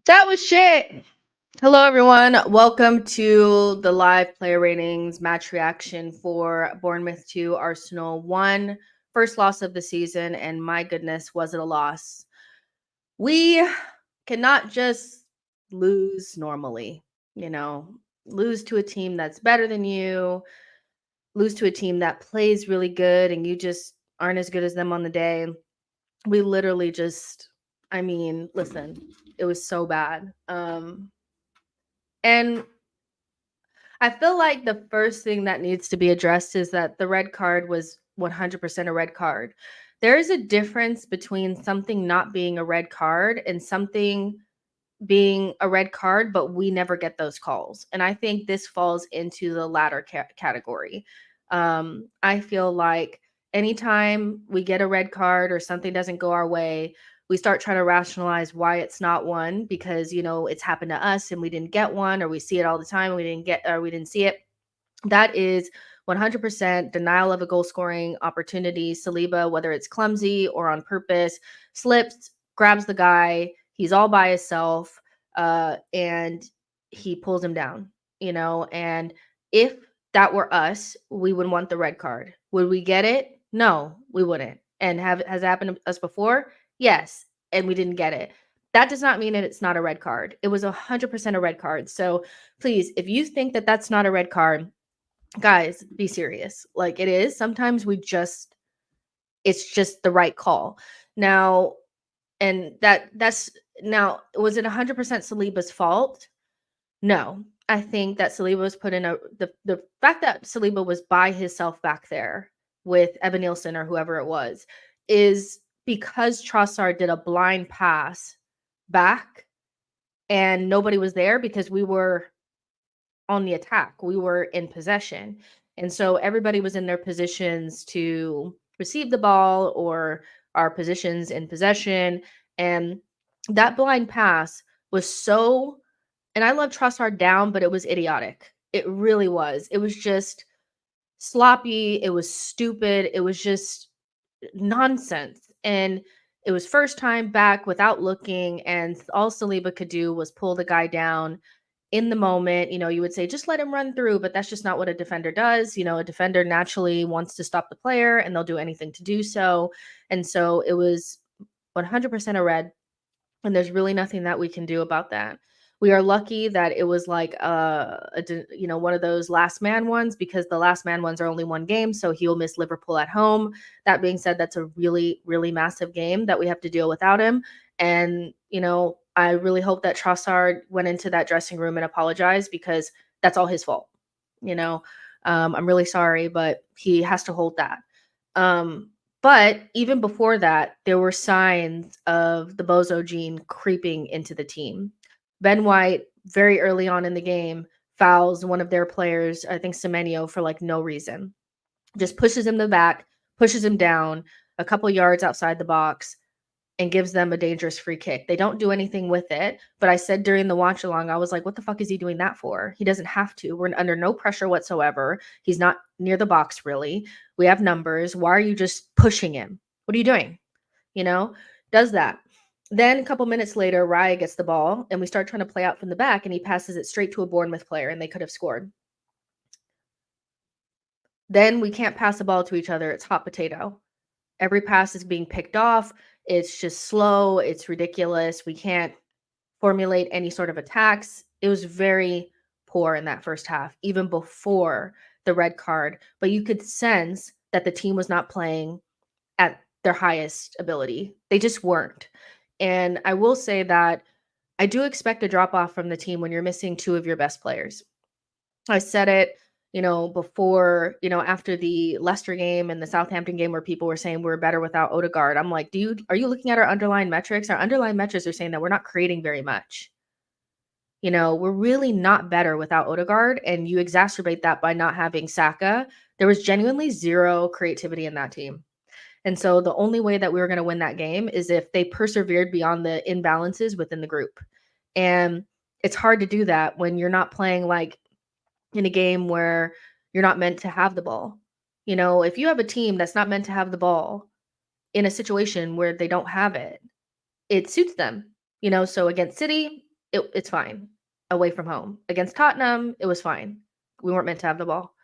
That was shit. Hello, everyone. Welcome to the live player ratings match reaction for Bournemouth 2, Arsenal 1. First loss of the season, and my goodness, was it a loss. We cannot just lose normally, lose to a team that's better than you, lose to a team that plays really good, and you just aren't as good as them on the day. We literally just, listen, it was so bad. And I feel like the first thing that needs to be addressed is that the red card was 100% a red card. There is a difference between something not being a red card and something being a red card, but we never get those calls. And I think this falls into the latter category. I feel like anytime we get a red card or something doesn't go our way, we start trying to rationalize why it's not one because, it's happened to us and we didn't get one, or we see it all the time and we didn't see it. That is 100% denial of a goal scoring opportunity. Saliba, whether it's clumsy or on purpose, slips, grabs the guy. He's all by himself, and he pulls him down, And if that were us, we would want the red card. Would we get it? No, we wouldn't. And has it happened to us before? Yes, and we didn't get it. That does not mean that it's not a red card. It was 100% a red card. So please, if you think that that's not a red card, guys, be serious. Like, it is. Sometimes it's just the right call. Now, and that's now, was it 100% Saliba's fault? No. I think that Saliba was put in the fact that Saliba was by himself back there with Evan Nielsen or whoever it was is because Trossard did a blind pass back and nobody was there because we were on the attack. We were in possession. And so everybody was in their positions to receive the ball or our positions in possession. And that blind pass was so, and I love Trossard down, but it was idiotic. It really was. It was just sloppy. It was stupid. It was just nonsense. And it was first time back without looking. And all Saliba could do was pull the guy down in the moment. You would say, just let him run through, but that's just not what a defender does. A defender naturally wants to stop the player and they'll do anything to do so. And so it was 100% a red. And there's really nothing that we can do about that. We are lucky that it was like one of those last man ones, because the last man ones are only one game, so he'll miss Liverpool at home. That being said, that's a really, really massive game that we have to deal without him. And I really hope that Trossard went into that dressing room and apologized, because that's all his fault. I'm really sorry, but he has to hold that. But even before that, there were signs of the Bozo gene creeping into the team. Ben White, very early on in the game, fouls one of their players, I think Semenyo, for like no reason. Just pushes him to the back, pushes him down a couple yards outside the box, and gives them a dangerous free kick. They don't do anything with it. But I said during the watch along, I was like, what the fuck is he doing that for? He doesn't have to. We're under no pressure whatsoever. He's not near the box, really. We have numbers. Why are you just pushing him? What are you doing? Does that. Then a couple minutes later, Raya gets the ball and we start trying to play out from the back, and he passes it straight to a Bournemouth player and they could have scored. Then we can't pass the ball to each other. It's hot potato. Every pass is being picked off. It's just slow. It's ridiculous. We can't formulate any sort of attacks. It was very poor in that first half, even before the red card. But you could sense that the team was not playing at their highest ability. They just weren't. And I will say that I do expect a drop off from the team when you're missing two of your best players. I said it, before, after the Leicester game and the Southampton game, where people were saying we're better without Odegaard. I'm like, are you looking at our underlying metrics? Our underlying metrics are saying that we're not creating very much. We're really not better without Odegaard, and you exacerbate that by not having Saka. There was genuinely zero creativity in that team. And so the only way that we were going to win that game is if they persevered beyond the imbalances within the group. And it's hard to do that when you're not playing like in a game where you're not meant to have the ball. If you have a team that's not meant to have the ball in a situation where they don't have it, it suits them. So against City, it's fine. Away from home. Against Tottenham, it was fine. We weren't meant to have the ball.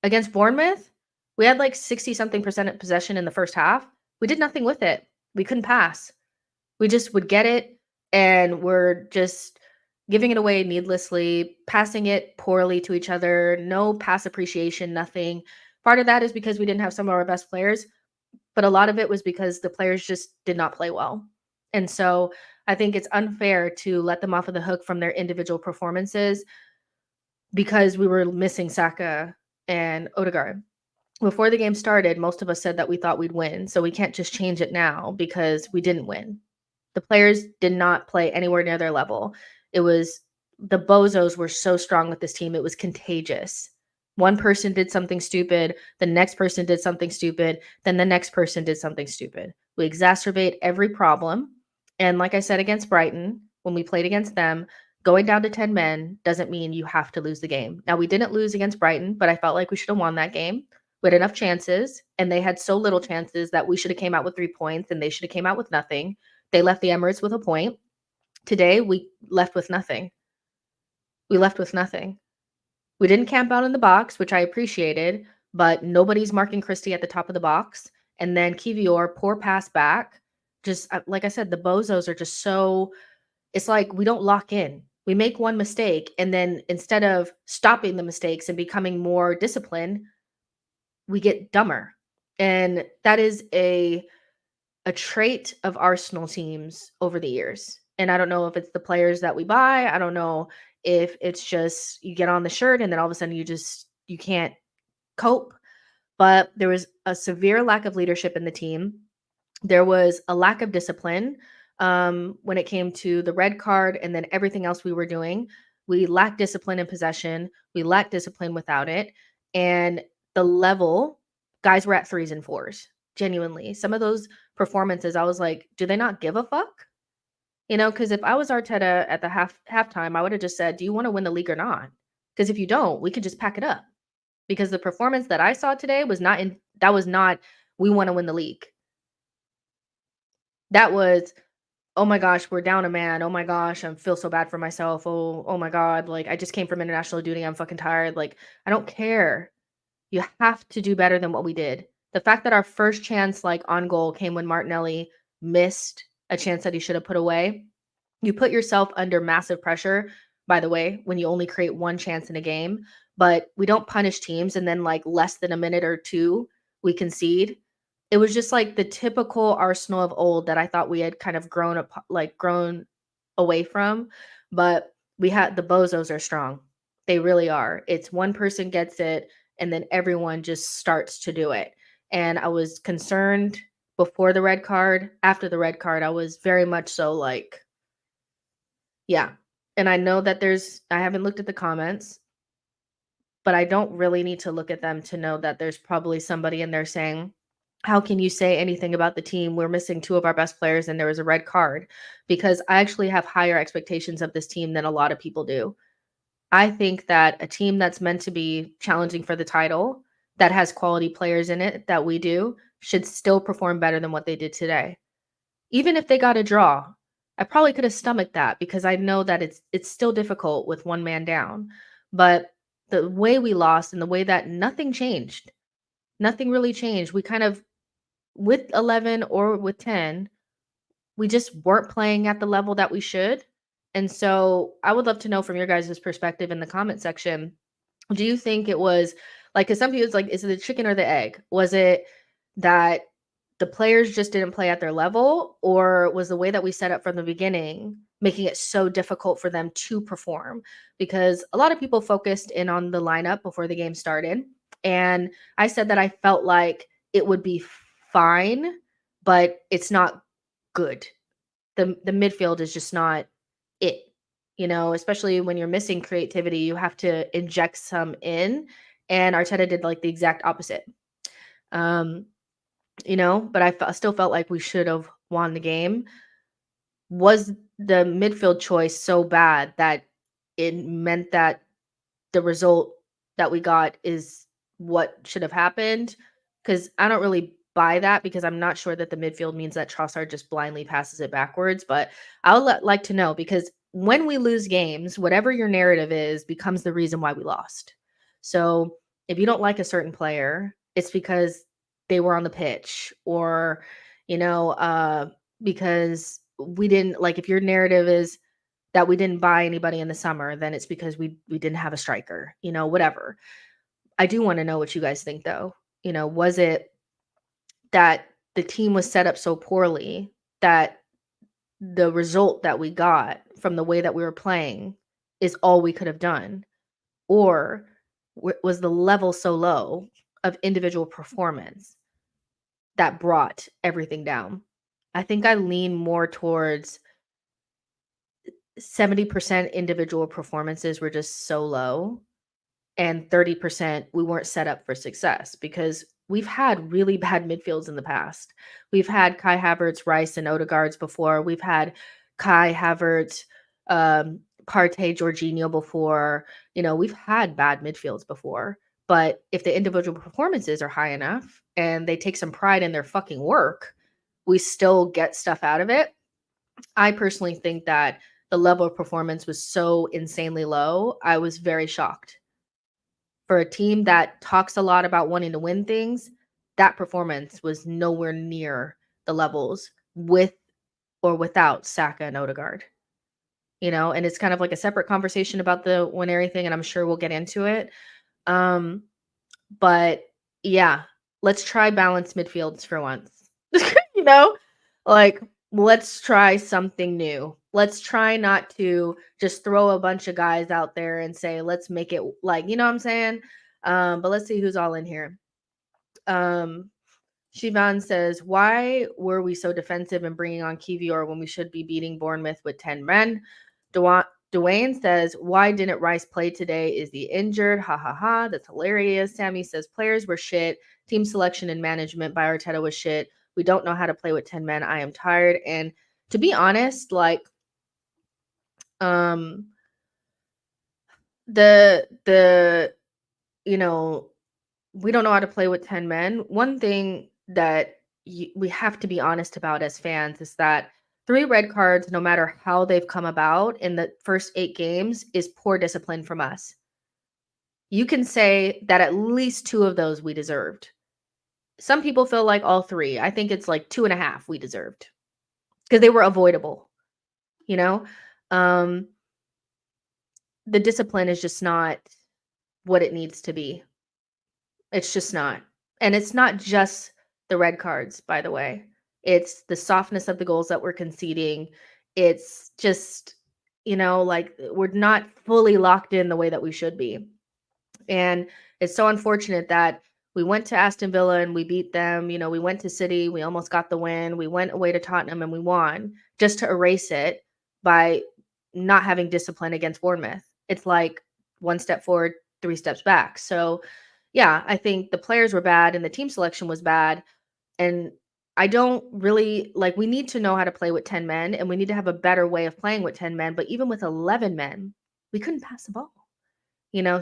Against Bournemouth, we had like 60 something percent of possession in the first half. We did nothing with it. We couldn't pass. We just would get it and we're just giving it away needlessly, passing it poorly to each other, no pass appreciation, nothing. Part of that is because we didn't have some of our best players, but a lot of it was because the players just did not play well. And so I think it's unfair to let them off of the hook from their individual performances because we were missing Saka and Odegaard. Before the game started, most of us said that we thought we'd win, so we can't just change it now because we didn't win. The players did not play anywhere near their level. It was the Bozos were so strong with this team, it was contagious. One person did something stupid, the next person did something stupid, then the next person did something stupid. We exacerbate every problem. And like I said against Brighton, when we played against them, going down to 10 men doesn't mean you have to lose the game. Now, we didn't lose against Brighton, but I felt like we should have won that game. We had enough chances, and they had so little chances that we should have came out with 3 points, and they should have came out with nothing. They left the Emirates with a point. Today, we left with nothing. We left with nothing. We didn't camp out in the box, which I appreciated, but nobody's marking Christie at the top of the box. And then Kivior, poor pass back. Just like I said, the Bozos are just so, it's like we don't lock in. We make one mistake, and then instead of stopping the mistakes and becoming more disciplined, we get dumber. And that is a trait of Arsenal teams over the years. And I don't know if it's the players that we buy. I don't know if it's just you get on the shirt and then all of a sudden you can't cope. But there was a severe lack of leadership in the team. There was a lack of discipline when it came to the red card and then everything else we were doing. We lacked discipline in possession. We lacked discipline without it. And the level, guys were at 3s and 4s. Genuinely. Some of those performances, I was like, do they not give a fuck? You know, because if I was Arteta at the halftime, I would have just said, do you want to win the league or not? Because if you don't, we could just pack it up. Because the performance that I saw today was not we want to win the league. That was, oh my gosh, we're down a man. Oh my gosh, I feel so bad for myself. Oh my God. Like, I just came from international duty. I'm fucking tired. Like, I don't care. You have to do better than what we did. The fact that our first chance, like on goal, came when Martinelli missed a chance that he should have put away. You put yourself under massive pressure, by the way, when you only create one chance in a game. But we don't punish teams and then like less than a minute or two, we concede. It was just like the typical Arsenal of old that I thought we had kind of grown away from. But we had the Bozos are strong. They really are. It's one person gets it and then everyone just starts to do it. And I was concerned before the red card. After the red card, I was very much so like, yeah. And I know that I haven't looked at the comments, but I don't really need to look at them to know that there's probably somebody in there saying, how can you say anything about the team? We're missing 2 of our best players and there was a red card. Because I actually have higher expectations of this team than a lot of people do. I think that a team that's meant to be challenging for the title, that has quality players in it that we do, should still perform better than what they did today. Even if they got a draw, I probably could have stomached that because I know that it's still difficult with one man down. But the way we lost and the way that nothing changed, nothing really changed. We kind of, with 11 or with 10, we just weren't playing at the level that we should. And so I would love to know from your guys' perspective in the comment section, do you think it was like, because some people, it's like, is it the chicken or the egg? Was it that the players just didn't play at their level, or was the way that we set up from the beginning making it so difficult for them to perform? Because a lot of people focused in on the lineup before the game started. And I said that I felt like it would be fine, but it's not good. The midfield is just not it. You know, especially when you're missing creativity, you have to inject some in. And Arteta did like the exact opposite. You know, but I still felt like we should have won the game. Was the midfield choice so bad that it meant that the result that we got is what should have happened? Because I don't really buy that, because I'm not sure that the midfield means that Trossard just blindly passes it backwards. But I would like to know, because when we lose games, whatever your narrative is becomes the reason why we lost. So if you don't like a certain player, it's because they were on the pitch, or, you know, because we didn't like, if your narrative is that we didn't buy anybody in the summer, then it's because we didn't have a striker, whatever. I do want to know what you guys think though. Was it that the team was set up so poorly that the result that we got from the way that we were playing is all we could have done? Or was the level so low of individual performance that brought everything down? I think I lean more towards 70% individual performances were just so low, and 30% we weren't set up for success, because we've had really bad midfields in the past. We've had Kai Havertz, Rice, and Odegaards before. We've had Kai Havertz, Partey, Jorginho before. We've had bad midfields before. But if the individual performances are high enough and they take some pride in their fucking work, we still get stuff out of it. I personally think that the level of performance was so insanely low. I was very shocked. For a team that talks a lot about wanting to win things, that performance was nowhere near the levels with or without Saka and Odegaard. And it's kind of like a separate conversation about the Nwaneri thing, and I'm sure we'll get into it. But yeah, let's try balanced midfields for once. you know, like, let's try something new. Let's try not to just throw a bunch of guys out there and say, let's make it like, you know what I'm saying? But let's see who's all in here. Shivan says, why were we so defensive and bringing on Kivior when we should be beating Bournemouth with 10 men? Dwayne says, why didn't Rice play today? Is he injured? Ha ha ha. That's hilarious. Sammy says, players were shit. Team selection and management by Arteta was shit. We don't know how to play with 10 men. I am tired. And to be honest, like, the we don't know how to play with 10 men. One thing that we have to be honest about as fans is that 3 red cards, no matter how they've come about in the first 8 games, is poor discipline from us. You can say that at least 2 of those we deserved. Some people feel like all 3. I think it's like 2.5 we deserved, because they were avoidable. The discipline is just not what it needs to be. It's just not. And it's not just the red cards, by the way. It's the softness of the goals that we're conceding. It's just, like, we're not fully locked in the way that we should be. And it's so unfortunate that we went to Aston Villa and we beat them. We went to City, we almost got the win. We went away to Tottenham and we won, just to erase it by not having discipline against Bournemouth. It's like 1 step forward, 3 steps back. So yeah, I think the players were bad and the team selection was bad. And I don't really like, we need to know how to play with 10 men, and we need to have a better way of playing with 10 men. But even with 11 men, we couldn't pass the ball,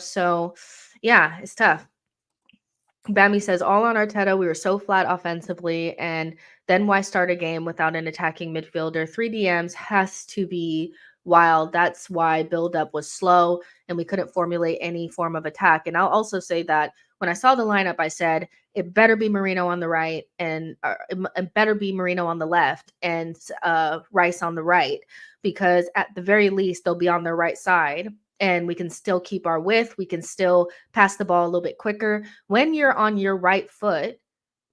So yeah, it's tough. Bammy says, all on Arteta, we were so flat offensively, and then why start a game without an attacking midfielder? 3 DMs has to be wild. That's why buildup was slow and we couldn't formulate any form of attack. And I'll also say that when I saw the lineup, I said, it better be Marino on the right, and it better be Marino on the left, and Rice on the right, because at the very least, they'll be on their right side. And we can still keep our width. We can still pass the ball a little bit quicker. When you're on your right foot,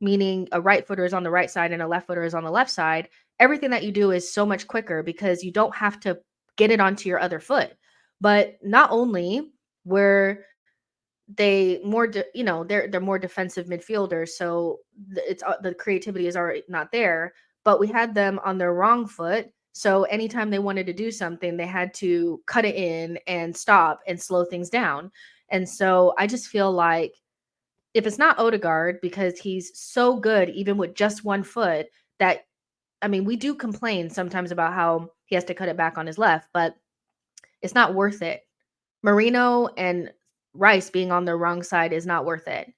meaning a right footer is on the right side and a left footer is on the left side, everything that you do is so much quicker because you don't have to get it onto your other foot. But not only were they more, they're more defensive midfielders, so it's the creativity is already not there. But we had them on their wrong foot. So anytime they wanted to do something, they had to cut it in and stop and slow things down. And so I just feel like if it's not Odegaard, because he's so good, even with just 1 foot, that, I mean, we do complain sometimes about how he has to cut it back on his left, but it's not worth it. Marino and Rice being on the wrong side is not worth it.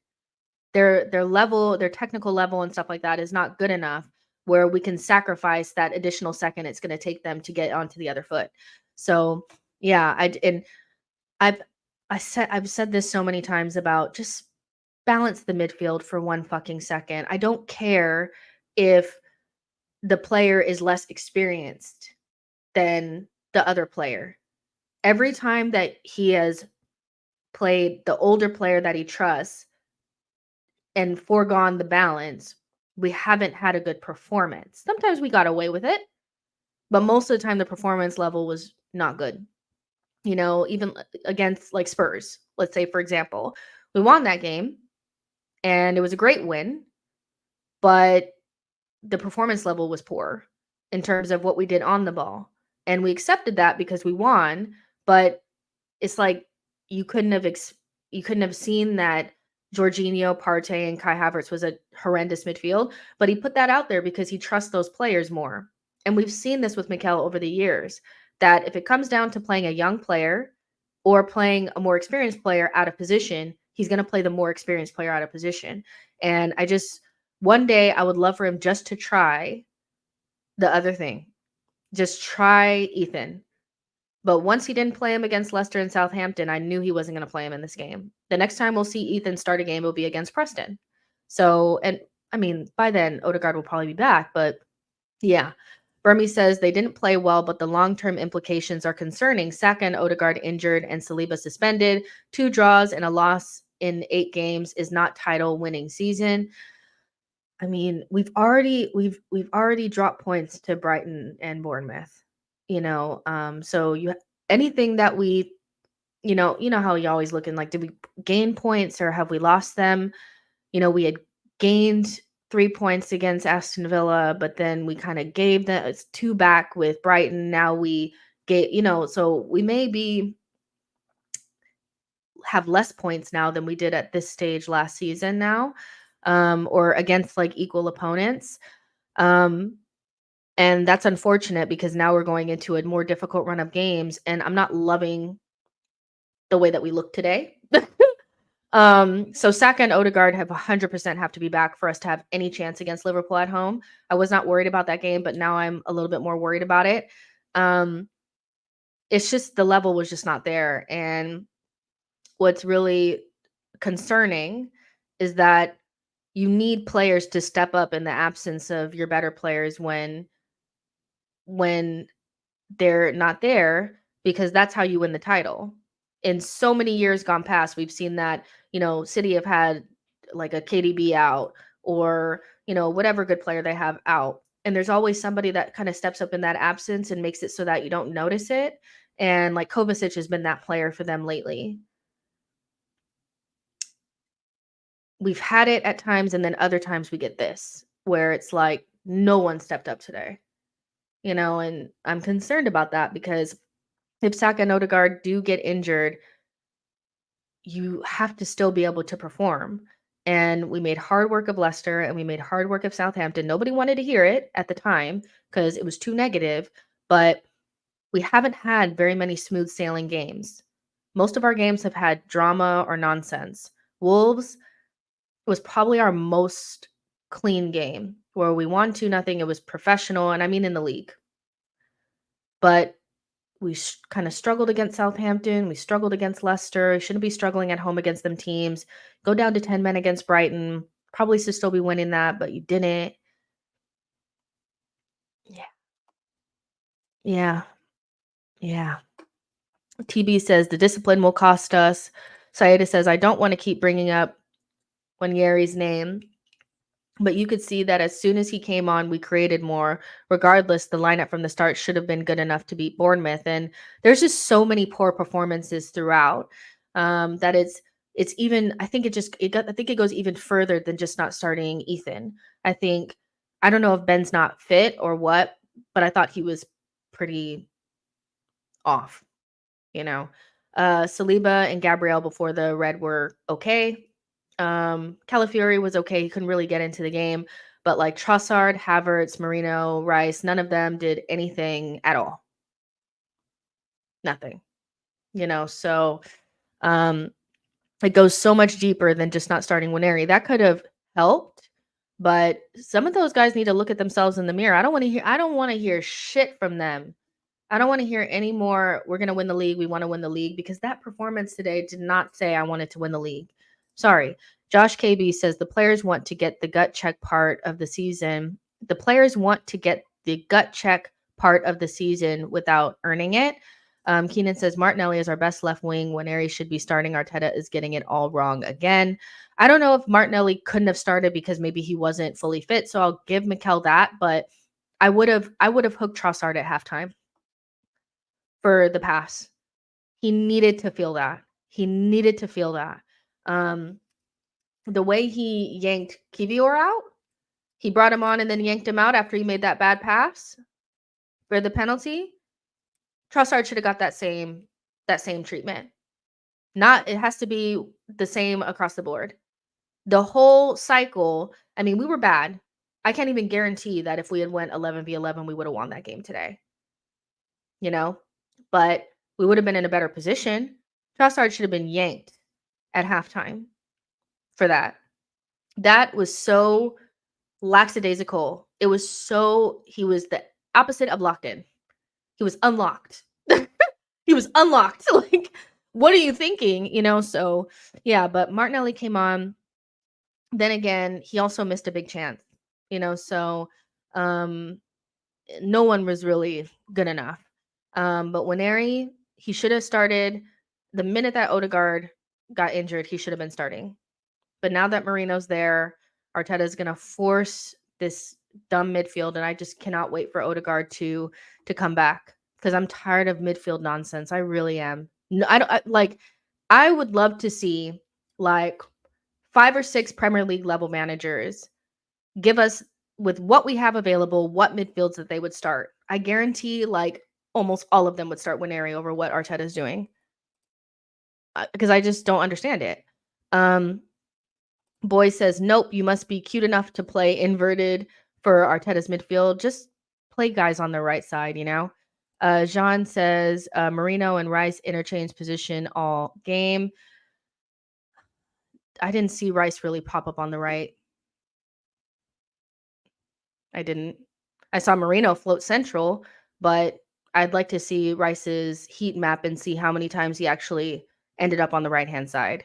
Their level, their technical level and stuff like that is not good enough where we can sacrifice that additional second it's going to take them to get onto the other foot. So yeah, and I've I've said this so many times about just balance the midfield for one fucking second. I don't care if the player is less experienced than the other player. Every time that he has played the older player that he trusts and foregone the balance, we haven't had a good performance. Sometimes we got away with it, but most of the time the performance level was not good. You know, even against like Spurs, let's say for example, we won that game and it was a great win, but the performance level was poor in terms of what we did on the ball. And we accepted that because we won, but it's like you couldn't have you couldn't have seen that Jorginho, Partey, and Kai Havertz was a horrendous midfield, but he put that out there because he trusts those players more. And we've seen this with Mikel over the years that if it comes down to playing a young player or playing a more experienced player out of position, he's going to play the more experienced player out of position. And I just one day I would love for him just to try the other thing. Just try Ethan. But once he didn't play him against Leicester and Southampton, I knew he wasn't going to play him in this game. The next time we'll see Ethan start a game will be against Preston. So, and I mean, by then Odegaard will probably be back, but yeah. Burmy says they didn't play well, but the long-term implications are concerning. Saka and Odegaard injured and Saliba suspended. 2 draws and a loss in 8 games is not title winning season. I mean, we've already dropped points to Brighton and Bournemouth. So you anything that we, you know how you always looking like, did we gain points or have we lost them? We had gained 3 points against Aston Villa, but then we kind of gave them it's 2 back with Brighton. Now we so we may have less points now than we did at this stage last season now, or against like equal opponents. Um, and that's unfortunate because now we're going into a more difficult run of games, and I'm not loving the way that we look today. So Saka and Odegaard have 100% have to be back for us to have any chance against Liverpool at home. I was not worried about that game, but now I'm a little bit more worried about it. It's just the level was just not there. And what's really concerning is that you need players to step up in the absence of your better players when they're not there, because that's how you win the title. In so many years gone past, we've seen that, City have had like a KDB out or, whatever good player they have out. And there's always somebody that kind of steps up in that absence and makes it so that you don't notice it. And like Kovacic has been that player for them lately. We've had it at times, and then other times we get this where it's like no one stepped up today, and I'm concerned about that because if Saka and Odegaard do get injured, you have to still be able to perform. And we made hard work of Leicester and we made hard work of Southampton. Nobody wanted to hear it at the time because it was too negative, but we haven't had very many smooth sailing games. Most of our games have had drama or nonsense. Wolves was probably our most clean game where we won 2-0. It was professional, and I mean in the league. But we kind of struggled against Southampton. We struggled against Leicester. Shouldn't be struggling at home against them teams. Go down to 10 men against Brighton. Probably should still be winning that, but you didn't. Yeah. Yeah. Yeah. TB says the discipline will cost us. Saida says, I don't want to keep bringing up Nwaneri's name, but you could see that as soon as he came on, we created more. Regardless, the lineup from the start should have been good enough to beat Bournemouth. And there's just so many poor performances throughout, that it's even. I think I think it goes even further than just not starting Ethan. I don't know if Ben's not fit or what, but I thought he was pretty off. Saliba and Gabriel before the red were okay. Calafiori was okay. He couldn't really get into the game, but like Trossard, Havertz, Marino, Rice, none of them did anything at all. Nothing. So um it goes so much deeper than just not starting Nwaneri. That could have helped, but some of those guys need to look at themselves in the mirror. I don't want to hear shit from them. I don't want to hear any more, we're going to win the league, we want to win the league, because that performance today did not say I wanted to win the league. Sorry. Josh KB says the players want to get the gut check part of the season. The players want to get the gut check part of the season without earning it. Keenan says Martinelli is our best left wing. Nwaneri should be starting. Arteta is getting it all wrong again. I don't know if Martinelli couldn't have started because maybe he wasn't fully fit, so I'll give Mikel that, but I would have hooked Trossard at halftime for the pass. He needed to feel that. He needed to feel that. The way he yanked Kivior out, he brought him on and then yanked him out after he made that bad pass for the penalty. Trossard should have got that same treatment. It has to be the same across the board. The whole cycle, I mean, we were bad. I can't even guarantee that if we had went 11v11, we would have won that game today. You know? But we would have been in a better position. Trossard should have been yanked at halftime for that. That was so lackadaisical. He was the opposite of locked in. He was unlocked. He was unlocked. Like, what are you thinking? So yeah, but Martinelli came on. Then again, he also missed a big chance, so no one was really good enough. But Nwaneri, he should have started the minute that Odegaard got injured. He should have been starting. But now that Marino's there, Arteta is going to force this dumb midfield, and I just cannot wait for Odegaard to come back because I'm tired of midfield nonsense. I really am. No, I would love to see like 5 or 6 Premier League level managers give us, with what we have available, what midfields that they would start. I guarantee like almost all of them would start Nwaneri over what Arteta is doing because I just don't understand it. Boy says, nope, you must be cute enough to play inverted for Arteta's midfield. Just play guys on the right side, Jean says, Marino and Rice interchange position all game. I didn't see Rice really pop up on the right. I didn't. I saw Marino float central, but I'd like to see Rice's heat map and see how many times he actually ended up on the right-hand side.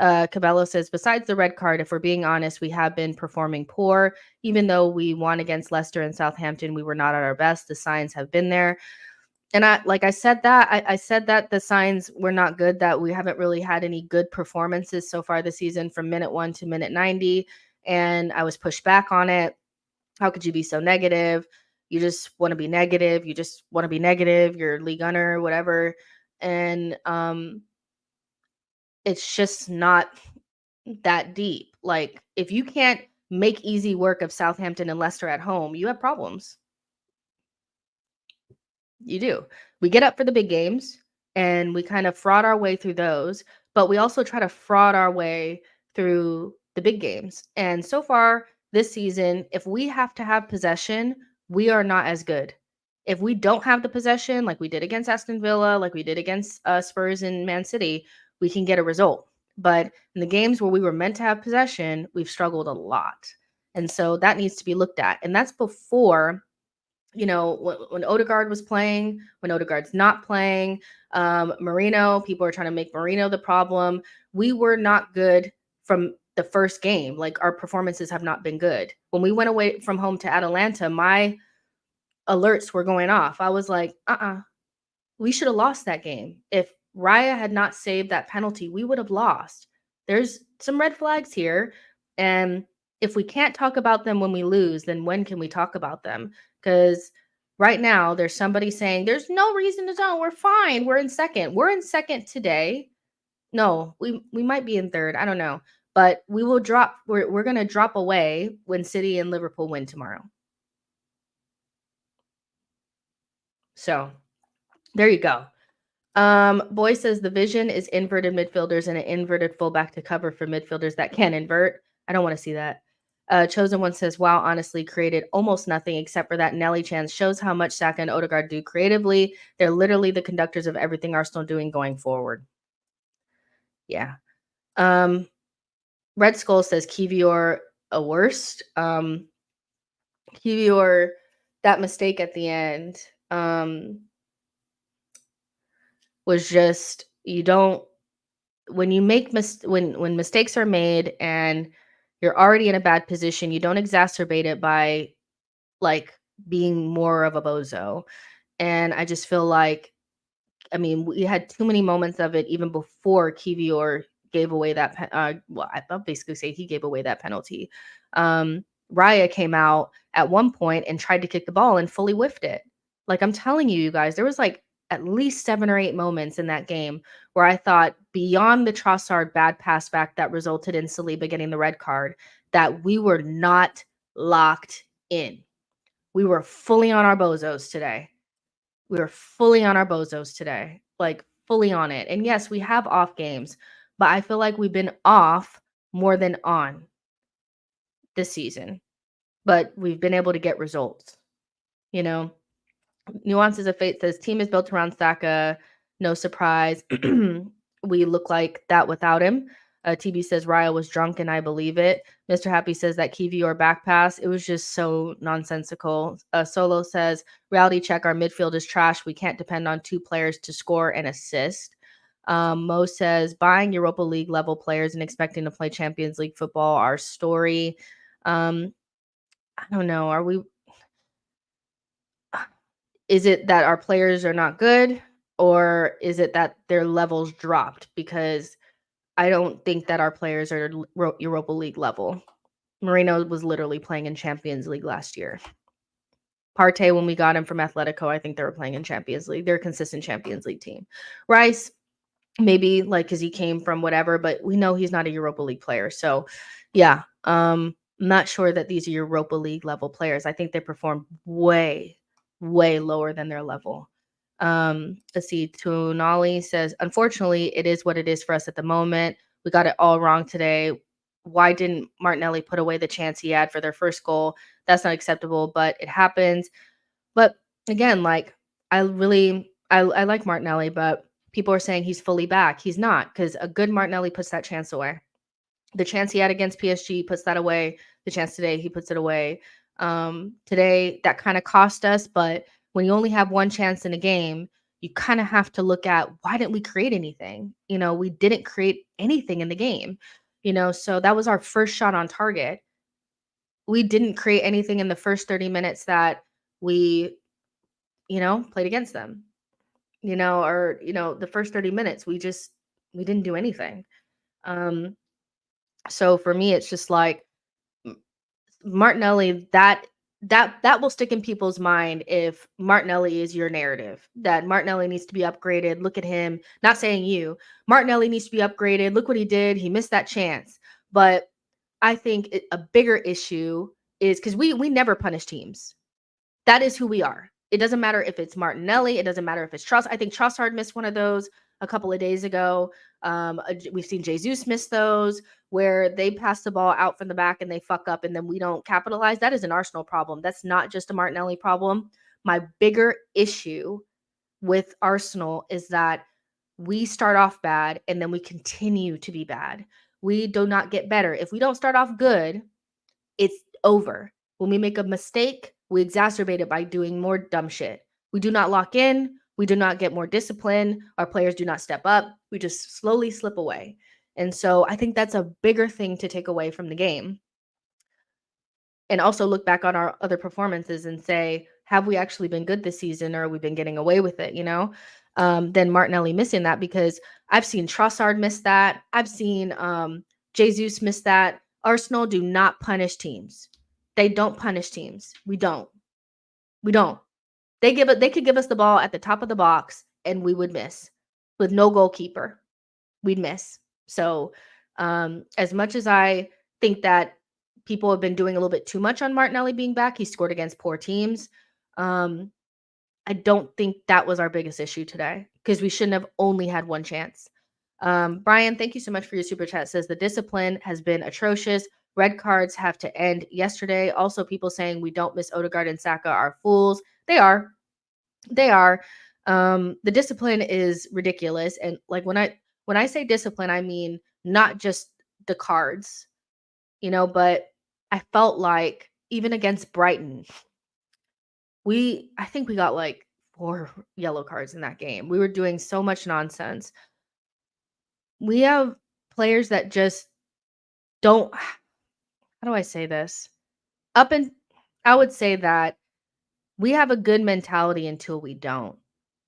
Cabello says, besides the red card, if we're being honest, we have been performing poor. Even though we won against Leicester and Southampton, we were not at our best. The signs have been there. And I said that the signs were not good, that we haven't really had any good performances so far this season from minute 1 to minute 90. And I was pushed back on it. How could you be so negative? You just want to be negative. You just want to be negative. You're Lee Gunner, whatever. And it's just not that deep. Like, if you can't make easy work of Southampton and Leicester at home, you have problems. You do. We get up for the big games and we kind of fraud our way through those, but we also try to fraud our way through the big games. And so far this season, if we have to have possession, we are not as good. If we don't have the possession, like we did against Aston Villa, like we did against Spurs and Man City, we can get a result. But in the games where we were meant to have possession, we've struggled a lot. And so that needs to be looked at. And that's before, when Odegaard was playing, when Odegaard's not playing, Marino, people are trying to make Marino the problem. We were not good from the first game. Like, our performances have not been good. When we went away from home to Atalanta, my alerts were going off. I was like, we should have lost that game. If Raya had not saved that penalty, we would have lost. There's some red flags here. And if we can't talk about them when we lose, then when can we talk about them? Because right now there's somebody saying there's no reason to talk. We're fine. We're in second. We're in second today. No, we might be in third. I don't know. But we will drop. We're going to drop away when City and Liverpool win tomorrow. So there you go. Boy says the vision is inverted midfielders and an inverted fullback to cover for midfielders that can invert. I don't want to see that. Chosen One says, wow, honestly, created almost nothing except for that Nelly chance. Shows how much Saka and Odegaard do creatively. They're literally the conductors of everything Arsenal doing going forward. Yeah. Red Skull says Kivior a worst. Kivior, that mistake at the end. was just you don't when you make when mistakes are made and you're already in a bad position, you don't exacerbate it by like being more of a bozo. And I just feel like I mean, we had too many moments of it even before Kivior gave away that well, I'll basically say he gave away that penalty. Raya came out at one point and tried to kick the ball and fully whiffed it. Like I'm telling you, you guys, there was like at least 7 or 8 moments in that game where I thought beyond the Trossard bad pass back that resulted in Saliba getting the red card, that we were not locked in. We were fully on our bozos today. We were fully on our bozos today, like fully on it. And yes, we have off games, but I feel like we've been off more than on this season, but we've been able to get results, you know? Nuances of Fate says team is built around Saka. No surprise. We look like that without him. TB says Raya was drunk and I believe it. Mr. Happy says that Kiwi back pass. It was just so nonsensical. Solo says reality check. Our midfield is trash. We can't depend on 2 players to score and assist. Mo says buying Europa League level players and expecting to play Champions League football. Our story. I don't know. Are we? Is it that our players are not good, or is it that their levels dropped? Because I don't think that our players are Europa League level. Moreno was literally playing in Champions League last year. Partey, when we got him from Atletico, I think they were playing in Champions League. They're a consistent Champions League team. Rice, maybe like because he came from whatever, but we know he's not a Europa League player. So, yeah, I'm not sure that these are Europa League level players. I think they perform way, way lower than their level. Let's see. Tunali says, unfortunately, it is what it is for us at the moment. We got it all wrong today. Why didn't Martinelli put away the chance he had for their first goal? That's not acceptable, but it happens. But again, like I like Martinelli, but people are saying he's fully back. He's not, because a good Martinelli puts that chance away. The chance he had against PSG puts that away. The chance today, he puts it away. Today, that kind of cost us, but when you only have one chance in a game, you kind of have to look at why didn't we create anything? We didn't create anything in the game. So that was our first shot on target. We didn't create anything in the first 30 minutes that we, played against them. The first 30 minutes, we didn't do anything. So for me, it's just like Martinelli, that will stick in people's mind if Martinelli is your narrative, that Martinelli needs to be upgraded. Look at him. Not saying you. Martinelli needs to be upgraded. Look what he did. He missed that chance. But I think a bigger issue is because we never punish teams. That is who we are. It doesn't matter if it's Martinelli. It doesn't matter if it's Trossard. I think Trossard missed one of those a couple of days ago. We've seen Jesus miss those where they pass the ball out from the back and they fuck up and then we don't capitalize. That is an Arsenal problem. That's not just a Martinelli problem. My bigger issue with Arsenal is that we start off bad and then we continue to be bad. We do not get better. If we don't start off good, it's over. When we make a mistake, we exacerbate it by doing more dumb shit. We do not lock in. We do not get more discipline. Our players do not step up. We just slowly slip away. And so I think that's a bigger thing to take away from the game. And also look back on our other performances and say, have we actually been good this season or have we been getting away with it, Then Martinelli missing that, because I've seen Trossard miss that. I've seen Jesus miss that. Arsenal do not punish teams. They don't punish teams. We don't. They could give us the ball at the top of the box and we would miss. With no goalkeeper, we'd miss. So as much as I think that people have been doing a little bit too much on Martinelli being back, he scored against poor teams. I don't think that was our biggest issue today, because we shouldn't have only had one chance. Brian, thank you so much for your super chat. Says the discipline has been atrocious. Red cards have to end yesterday. Also, people saying we don't miss Odegaard and Saka are fools. They are. The discipline is ridiculous. And like when I say discipline, I mean not just the cards, but I felt like even against Brighton, I think we got like 4 yellow cards in that game. We were doing so much nonsense. We have players that just don't how do I say this? Up and I would say that we have a good mentality until we don't.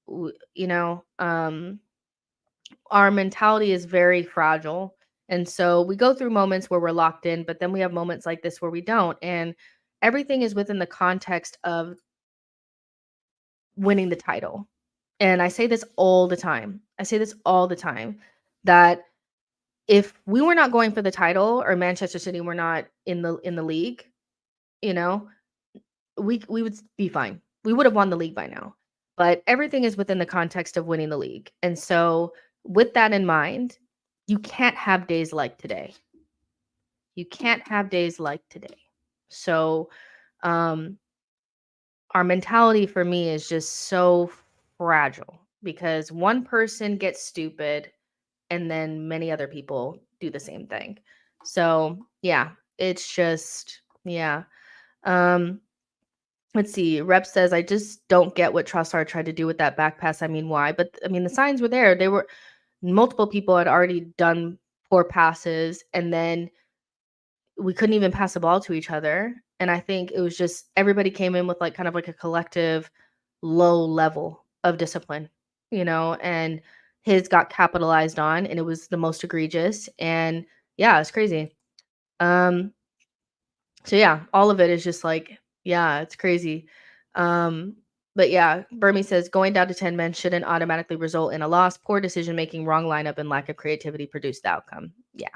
You know, our mentality is very fragile. And so we go through moments where we're locked in, but then we have moments like this where we don't. And everything is within the context of winning the title. And I say this all the time. I say this all the time that if we were not going for the title or Manchester City were not in the league, you know, we would be fine. We would have won the league by now. But everything is within the context of winning the league. And so with that in mind, you can't have days like today. You can't have days like today. So um our mentality for me is just so fragile because one person gets stupid and then many other people do the same thing. So, yeah, it's just yeah. Um let's see. Rep says I just don't get what Trossard tried to do with that back pass. I mean, why? But I mean, the signs were there. They were multiple people had already done poor passes and then we couldn't even pass the ball to each other. And I think it was just everybody came in with like kind of like a collective low level of discipline, and his got capitalized on and it was the most egregious. And yeah, it's crazy. Um, so yeah, all of it is just like, yeah, it's crazy. Um, but yeah, Burmy says going down to 10 men shouldn't automatically result in a loss. Poor decision making, wrong lineup, and lack of creativity produced the outcome. Yeah.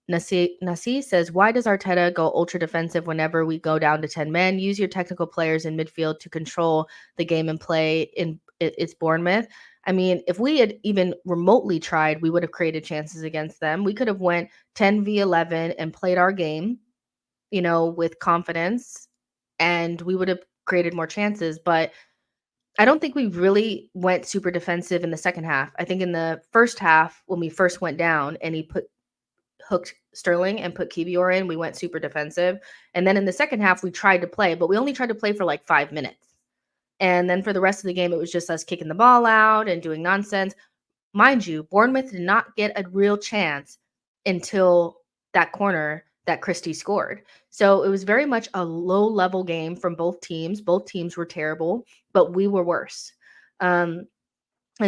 Nasi says, why does Arteta go ultra defensive whenever we go down to 10 men? Use your technical players in midfield to control the game and play in it's Bournemouth. I mean, if we had even remotely tried, we would have created chances against them. We could have went 10v11 and played our game, with confidence, and we would have created more chances. But I don't think we really went super defensive in the second half. I think in the first half, when we first went down and he hooked Sterling and put Kivior in, we went super defensive. And then in the second half, we tried to play, but we only tried to play for like 5 minutes. And then for the rest of the game, it was just us kicking the ball out and doing nonsense. Mind you, Bournemouth did not get a real chance until that corner that Christie scored. So it was very much a low level game from both teams. Both teams were terrible, but we were worse. And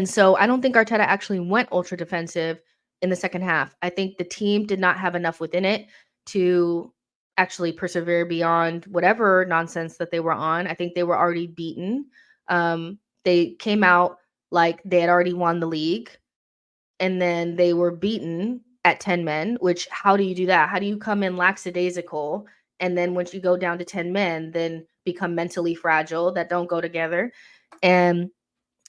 so I don't think Arteta actually went ultra defensive in the second half. I think the team did not have enough within it to actually persevere beyond whatever nonsense that they were on. I think they were already beaten. They came out like they had already won the league and then they were beaten at 10 men, which how do you do that? How do you come in lackadaisical and then once you go down to 10 men, then become mentally fragile? That don't go together. And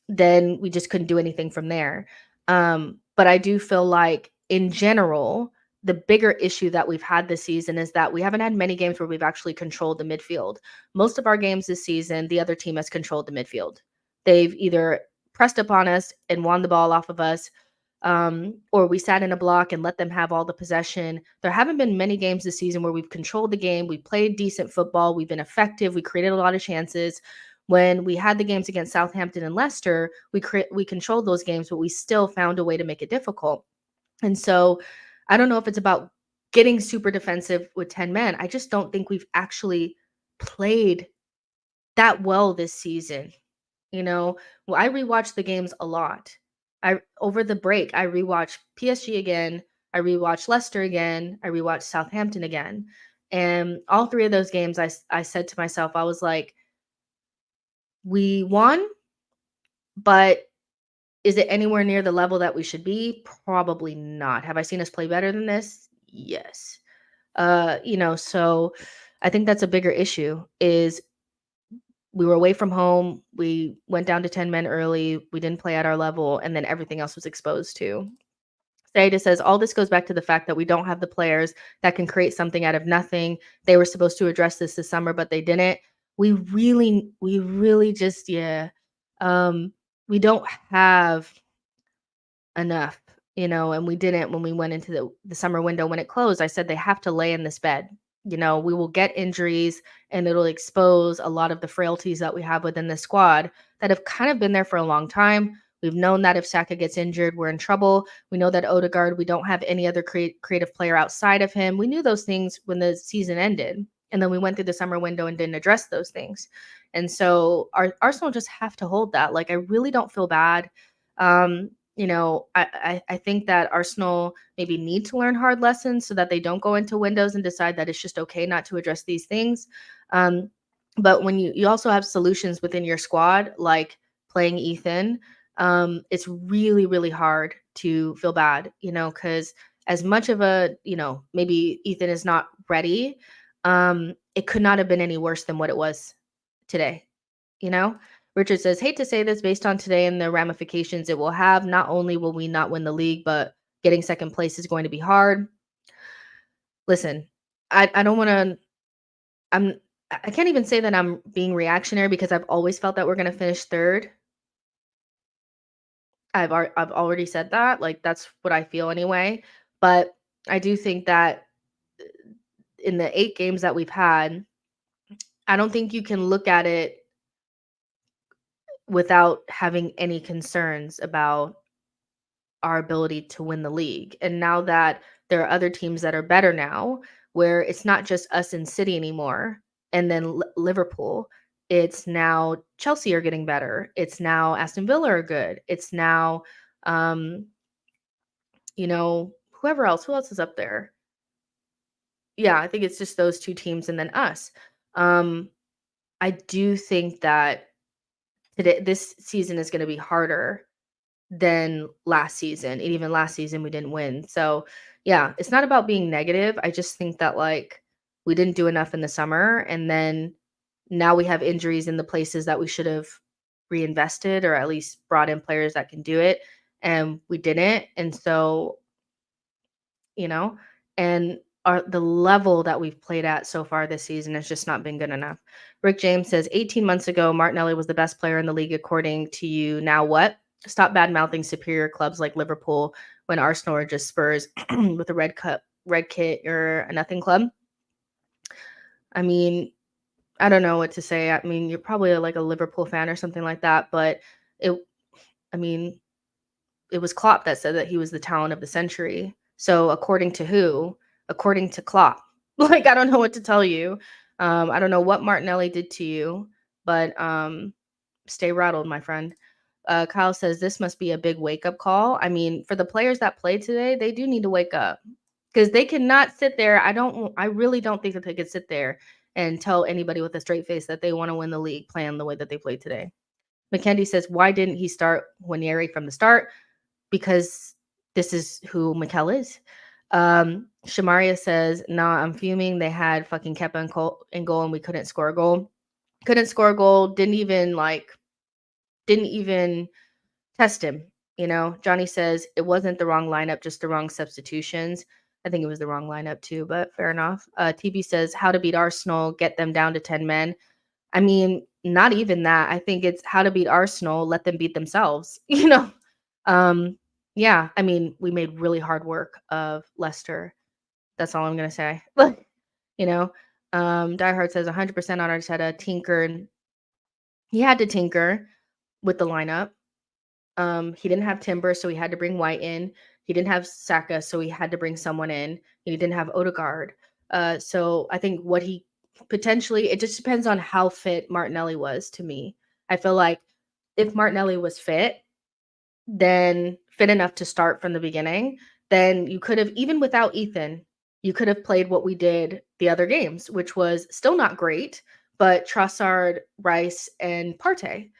then we just couldn't do anything from there. But I do feel like in general, the bigger issue that we've had this season is that we haven't had many games where we've actually controlled the midfield. Most of our games this season, the other team has controlled the midfield. They've either pressed upon us and won the ball off of us, or we sat in a block and let them have all the possession. There haven't been many games this season where we've controlled the game. We played decent football. We've been effective. We created a lot of chances. When we had the games against Southampton and Leicester, we controlled those games, but we still found a way to make it difficult. And so I don't know if it's about getting super defensive with 10 men. I just don't think we've actually played that well this season. Well, I rewatched the games a lot. I over the break, I rewatched PSG again, I rewatched Leicester again, I rewatched Southampton again. And all three of those games I said to myself, I was like, we won, but is it anywhere near the level that we should be? Probably not. Have I seen us play better than this? Yes. So I think that's a bigger issue is we were away from home. We went down to 10 men early. We didn't play at our level, and then everything else was exposed to. Saida says all this goes back to the fact that we don't have the players that can create something out of nothing. They were supposed to address this summer, but they didn't. We really just, yeah. We don't have enough, and we didn't when we went into the summer window when it closed. I said they have to lay in this bed. We will get injuries and it'll expose a lot of the frailties that we have within the squad that have kind of been there for a long time. We've known that if Saka gets injured, we're in trouble. We know that Odegaard, we don't have any other creative player outside of him. We knew those things when the season ended. And then we went through the summer window and didn't address those things. And so our Arsenal just have to hold that. Like, I really don't feel bad. I think that Arsenal maybe need to learn hard lessons so that they don't go into windows and decide that it's just okay not to address these things. But when you also have solutions within your squad, like playing Ethan, it's really, really hard to feel bad, because as much of maybe Ethan is not ready, it could not have been any worse than what it was today, you know? Richard says, hate to say this based on today and the ramifications it will have. Not only will we not win the league, but getting second place is going to be hard. Listen, I don't want to, I can't even say that I'm being reactionary because I've always felt that we're going to finish third. I've already said that. Like, that's what I feel anyway. But I do think that in the 8 games that we've had, I don't think you can look at it without having any concerns about our ability to win the league. And now that there are other teams that are better now, where it's not just us in City anymore, and then Liverpool, it's now Chelsea are getting better. It's now Aston Villa are good. It's now, whoever else. Who else is up there? Yeah, I think it's just those 2 teams and then us. I do think that this season is going to be harder than last season. And even last season, we didn't win. So, yeah, it's not about being negative. I just think that, like, we didn't do enough in the summer. And then now we have injuries in the places that we should have reinvested or at least brought in players that can do it. And we didn't. And so, you know, and the level that we've played at so far this season has just not been good enough. Rick James says 18 months ago, Martinelli was the best player in the league, according to you. Now what? Stop bad mouthing superior clubs like Liverpool when Arsenal are just Spurs with a red kit or a nothing club. I mean, I don't know what to say. I mean, you're probably like a Liverpool fan or something like that, but I mean, it was Klopp that said that he was the talent of the century. So according to who? According to Klopp. Like, I don't know what to tell you. I don't know what Martinelli did to you, but stay rattled, my friend. Kyle says this must be a big wake up call. I mean, for the players that played today, they do need to wake up because they cannot sit there. I really don't think that they could sit there and tell anybody with a straight face that they want to win the league playing the way that they played today. McKendy says, why didn't he start Nwaneri from the start? Because this is who Mikel is. Shamaria says, nah, I'm fuming. They had fucking Kepa in goal and we couldn't score a goal. Couldn't score a goal. Didn't even test him. Johnny says it wasn't the wrong lineup, just the wrong substitutions. I think it was the wrong lineup too, but fair enough. TB says how to beat Arsenal, get them down to 10 men. I mean, not even that. I think it's how to beat Arsenal, let them beat themselves, Yeah, I mean, we made really hard work of Leicester. That's all I'm going to say. Die Hard says 100% on Arteta, tinker. He had to tinker with the lineup. He didn't have Timber, so he had to bring White in. He didn't have Saka, so he had to bring someone in. He didn't have Odegaard. So I think what he potentially, it just depends on how fit Martinelli was to me. I feel like if Martinelli was fit, then fit enough to start from the beginning, then you could have, even without Ethan, you could have played what we did the other games, which was still not great, but Trossard, Rice, and Partey.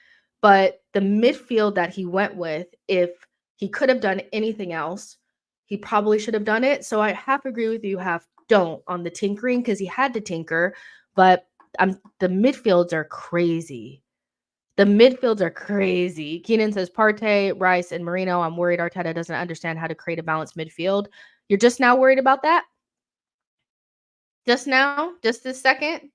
But the midfield that he went with, if he could have done anything else, he probably should have done it. So I half agree with you, half don't on the tinkering because he had to tinker. But the midfields are crazy. The midfields are crazy. Keenan says Partey, Rice, and Marino. I'm worried Arteta doesn't understand how to create a balanced midfield. You're just now worried about that? Just now? Just this second?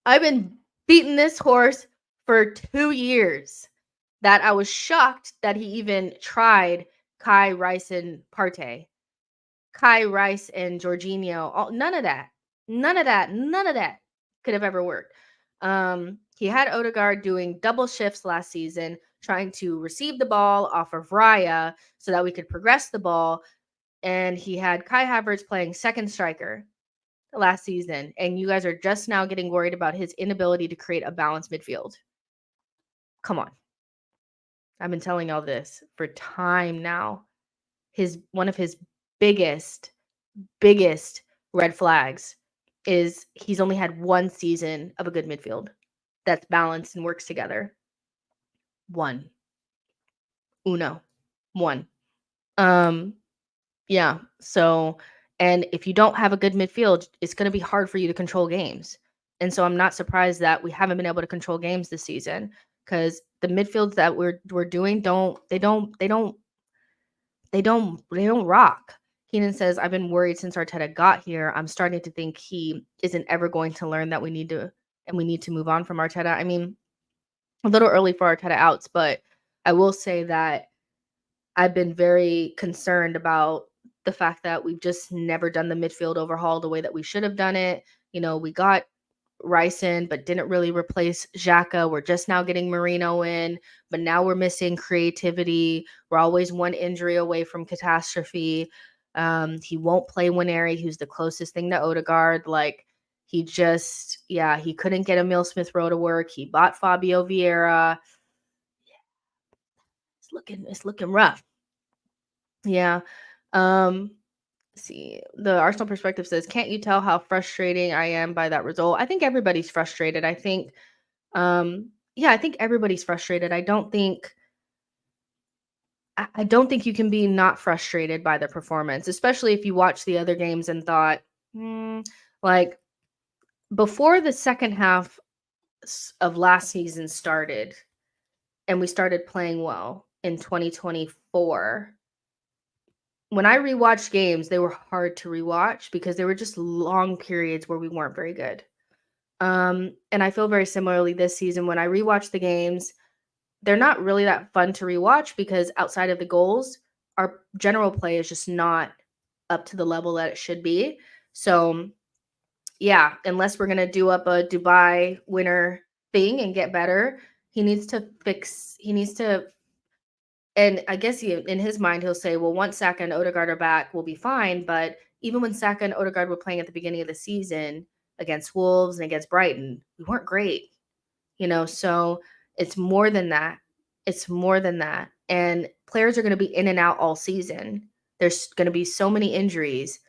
I've been beating this horse for 2 years that I was shocked that he even tried Kai, Rice, and Partey. Kai, Rice, and Jorginho. None of that. None of that could have ever worked. He had Odegaard doing double shifts last season, trying to receive the ball off of Raya so that we could progress the ball. And he had Kai Havertz playing second striker last season. And you guys are just now getting worried about his inability to create a balanced midfield. Come on. I've been telling y'all this for time now. One of his biggest red flags is he's only had one season of a good midfield that's balanced and works together. One. Uno. One. Yeah. So, and if you don't have a good midfield, it's going to be hard for you to control games. And so I'm not surprised that we haven't been able to control games this season because the midfields that we're doing they don't rock. Keenan says, I've been worried since Arteta got here. I'm starting to think he isn't ever going to learn that we need to move on from Arteta. I mean, a little early for Arteta outs, but I will say that I've been very concerned about the fact that we've just never done the midfield overhaul the way that we should have done it. You know, we got Rice in, but didn't really replace Xhaka. We're just now getting Marino in, but now we're missing creativity. We're always one injury away from catastrophe. He won't play Nwaneri, who's the closest thing to Odegaard. Like, he couldn't get Emil Smith Rowe to work. He bought Fabio Vieira. It's looking rough. Yeah. See, the Arsenal perspective says, can't you tell how frustrating I am by that result? I think everybody's frustrated. I think everybody's frustrated. I don't think you can be not frustrated by the performance, especially if you watch the other games and thought, like before the second half of last season started and we started playing well in 2024. When I rewatched games, they were hard to rewatch because there were just long periods where we weren't very good. And I feel very similarly this season. When I rewatch the games, they're not really that fun to rewatch because outside of the goals, our general play is just not up to the level that it should be. So, yeah, unless we're going to do up a Dubai winner thing and get better, he needs to and I guess in his mind, he'll say, well, once Saka and Odegaard are back, we'll be fine. But even when Saka and Odegaard were playing at the beginning of the season against Wolves and against Brighton, we weren't great, so it's more than that. It's more than that. And players are going to be in and out all season. There's going to be so many injuries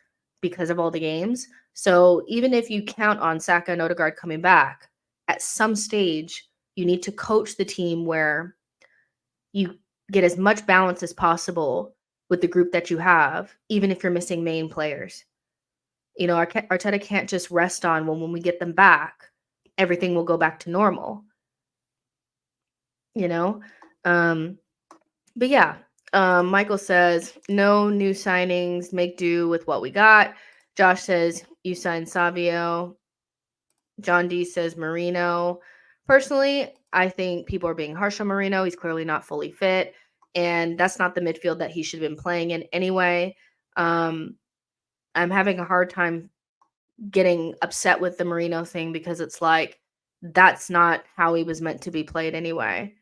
because of all the games. So even if you count on Saka and Odegaard coming back, at some stage, you need to coach the team where you get as much balance as possible with the group that you have, even if you're missing main players. Arteta can't just rest on, well, when we get them back, everything will go back to normal. But yeah, Michael says, no new signings, make do with what we got. Josh says, you signed Savio. John D says Marino. Personally, I think people are being harsh on Marino. He's clearly not fully fit, and that's not the midfield that he should have been playing in anyway. I'm having a hard time getting upset with the Marino thing because it's like that's not how he was meant to be played anyway.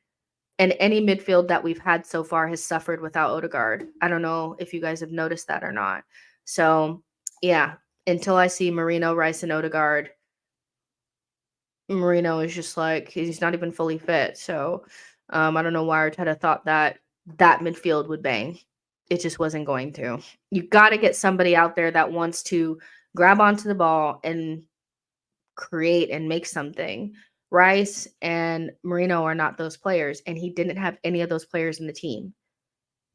And any midfield that we've had so far has suffered without Odegaard. I don't know if you guys have noticed that or not. So, yeah, until I see Marino, Rice, and Odegaard, Marino is just like, he's not even fully fit. So I don't know why Arteta thought that midfield would bang. It just wasn't going to. You got to get somebody out there that wants to grab onto the ball and create and make something. Rice and Marino are not those players, and he didn't have any of those players in the team.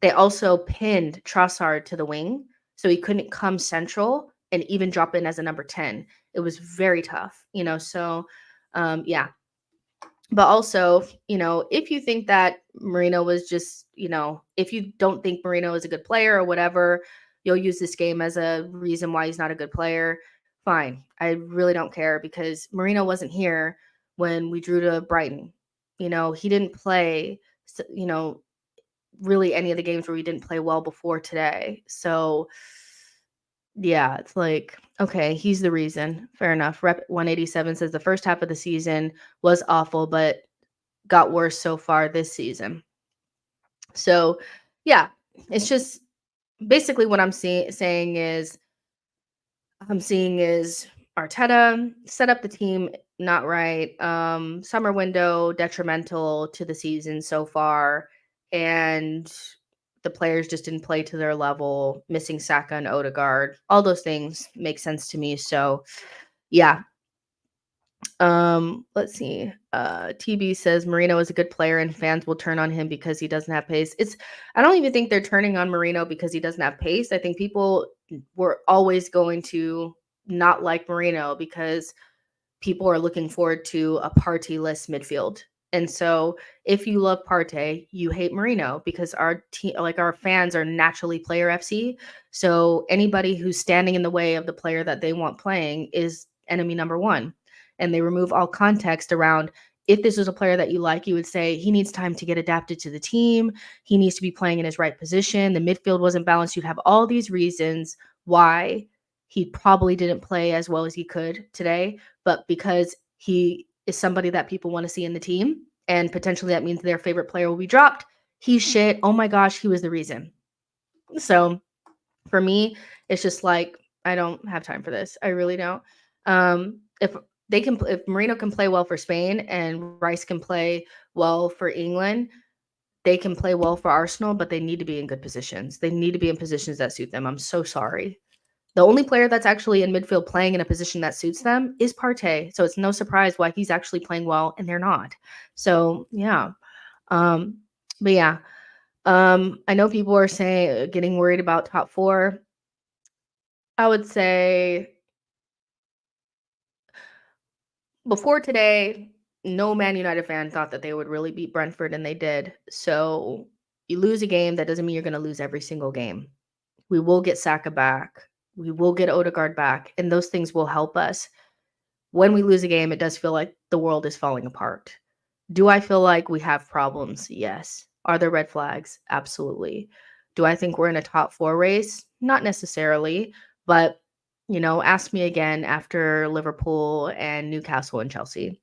They also pinned Trossard to the wing, so he couldn't come central and even drop in as a number 10. It was very tough, so yeah. But also, if you think that Marino was just, if you don't think Marino is a good player or whatever, you'll use this game as a reason why he's not a good player. Fine. I really don't care because Marino wasn't here when we drew to Brighton. He didn't play, really any of the games where we didn't play well before today. So Yeah, it's like, okay, he's the reason. Fair enough. Rep 187 says the first half of the season was awful, but got worse so far this season. So, yeah, it's just basically what I'm seeing is Arteta set up the team not right. Summer window detrimental to the season so far, and the players just didn't play to their level. Missing Saka and Odegaard, all those things make sense to me. So, yeah. Let's see. TB says Marino is a good player and fans will turn on him because he doesn't have pace. I don't even think they're turning on Marino because he doesn't have pace. I think people were always going to not like Marino because people are looking forward to a partyless midfield. And so if you love Partey, you hate Marino because our team, like our fans are naturally player FC. So anybody who's standing in the way of the player that they want playing is enemy number one. And they remove all context around if this was a player that you like, you would say he needs time to get adapted to the team. He needs to be playing in his right position. The midfield wasn't balanced. You'd have all these reasons why he probably didn't play as well as he could today, but because he is somebody that people want to see in the team and potentially that means their favorite player will be dropped, he's shit. Oh my gosh, he was the reason. So for me, it's just like I don't have time for this. I really don't. If Marino can play well for Spain and Rice can play well for England, they can play well for Arsenal, but they need to be in good positions. They need to be in positions that suit them. I'm so sorry. The only player that's actually in midfield playing in a position that suits them is Partey. So it's no surprise why he's actually playing well and they're not. So yeah. Um, but yeah. I know people are saying getting worried about top four. I would say before today, no Man United fan thought that they would really beat Brentford, and they did. So you lose a game, that doesn't mean you're going to lose every single game. We will get Saka back. We will get Odegaard back, and those things will help us. When we lose a game, it does feel like the world is falling apart. Do I feel like we have problems? Yes. Are there red flags? Absolutely. Do I think we're in a top four race? Not necessarily, but ask me again after Liverpool and Newcastle and Chelsea.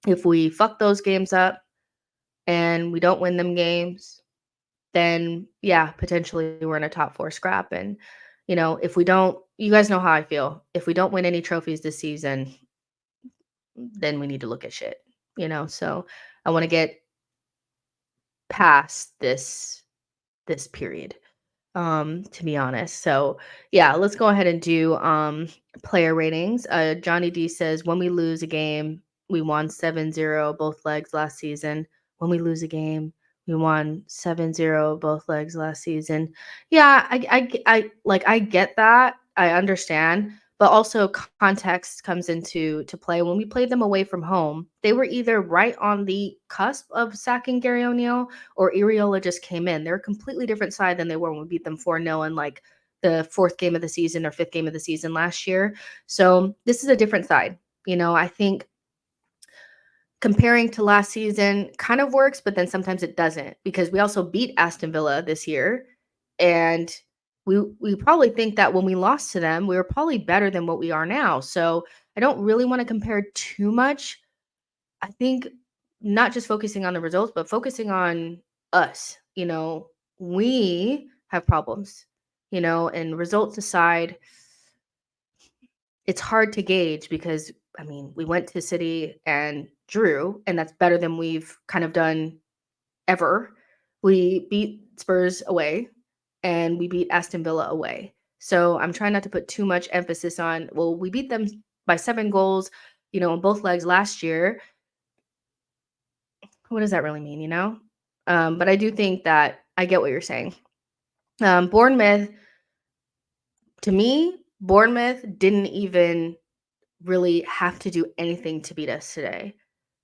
If we fuck those games up and we don't win them games, then yeah, potentially we're in a top four scrap. And, if we don't, you guys know how I feel. If we don't win any trophies this season, then we need to look at shit, So I want to get past this period, to be honest. So yeah, let's go ahead and do player ratings. Johnny D says when we lose a game, we won 7-0 both legs last season. When we lose a game, we won 7-0 both legs last season. Yeah, I get that. I understand. But also context comes into play. When we played them away from home, they were either right on the cusp of sacking Gary O'Neill or Iriola just came in. They're a completely different side than they were when we beat them 4-0 in like the fourth game of the season or fifth game of the season last year. So this is a different side. I think comparing to last season kind of works, but then sometimes it doesn't because we also beat Aston Villa this year. And we probably think that when we lost to them, we were probably better than what we are now. So I don't really want to compare too much. I think not just focusing on the results, but focusing on us. We have problems, and results aside, it's hard to gauge because we went to City and drew, and that's better than we've kind of done ever. We beat Spurs away and we beat Aston Villa away. So I'm trying not to put too much emphasis on, well, we beat them by 7 goals, in both legs last year. What does that really mean, But I do think that I get what you're saying. Bournemouth, to me, Bournemouth didn't even really have to do anything to beat us today.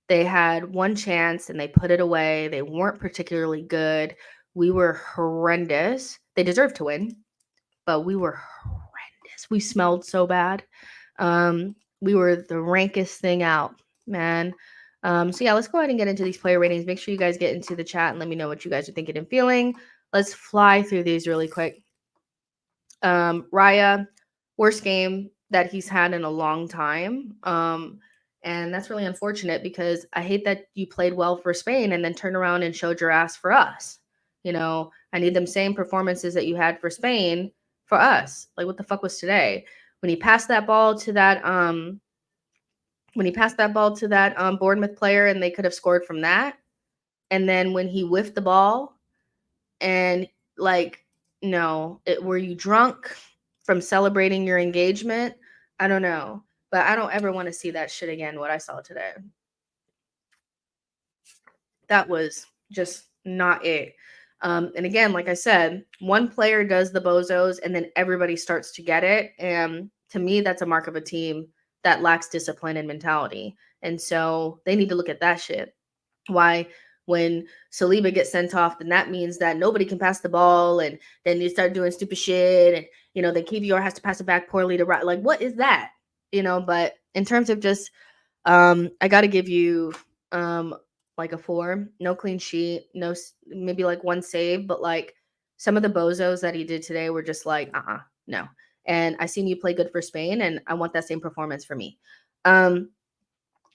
They had one chance and they put it away. They weren't particularly good. We were horrendous. They deserved to win, but we were horrendous. We smelled so bad. We were the rankest thing out, man. So yeah, let's go ahead and get into these player ratings. Make sure you guys get into the chat and let me know what you guys are thinking and feeling. Let's fly through these really quick. Raya, worst game that he's had in a long time. And that's really unfortunate because I hate that you played well for Spain and then turned around and showed your ass for us. I need them same performances that you had for Spain for us. Like, what the fuck was today? When he passed that ball to that Bournemouth player and they could have scored from that. And then when he whiffed the ball and no, were you drunk from celebrating your engagement? I don't know, but I don't ever want to see that shit again. What I saw today, that was just not it. And again, like I said, one player does the bozos and then everybody starts to get it. And to me, that's a mark of a team that lacks discipline and mentality. And so they need to look at that shit. Why, when Saliba gets sent off, then that means that nobody can pass the ball, and then you start doing stupid shit, and then KVR has to pass it back poorly to right. Like, what is that? But in terms of just, I got to give you like a 4. No clean sheet, no, maybe like 1 save, but like some of the bozos that he did today were just like, no. And I seen you play good for Spain, and I want that same performance for me.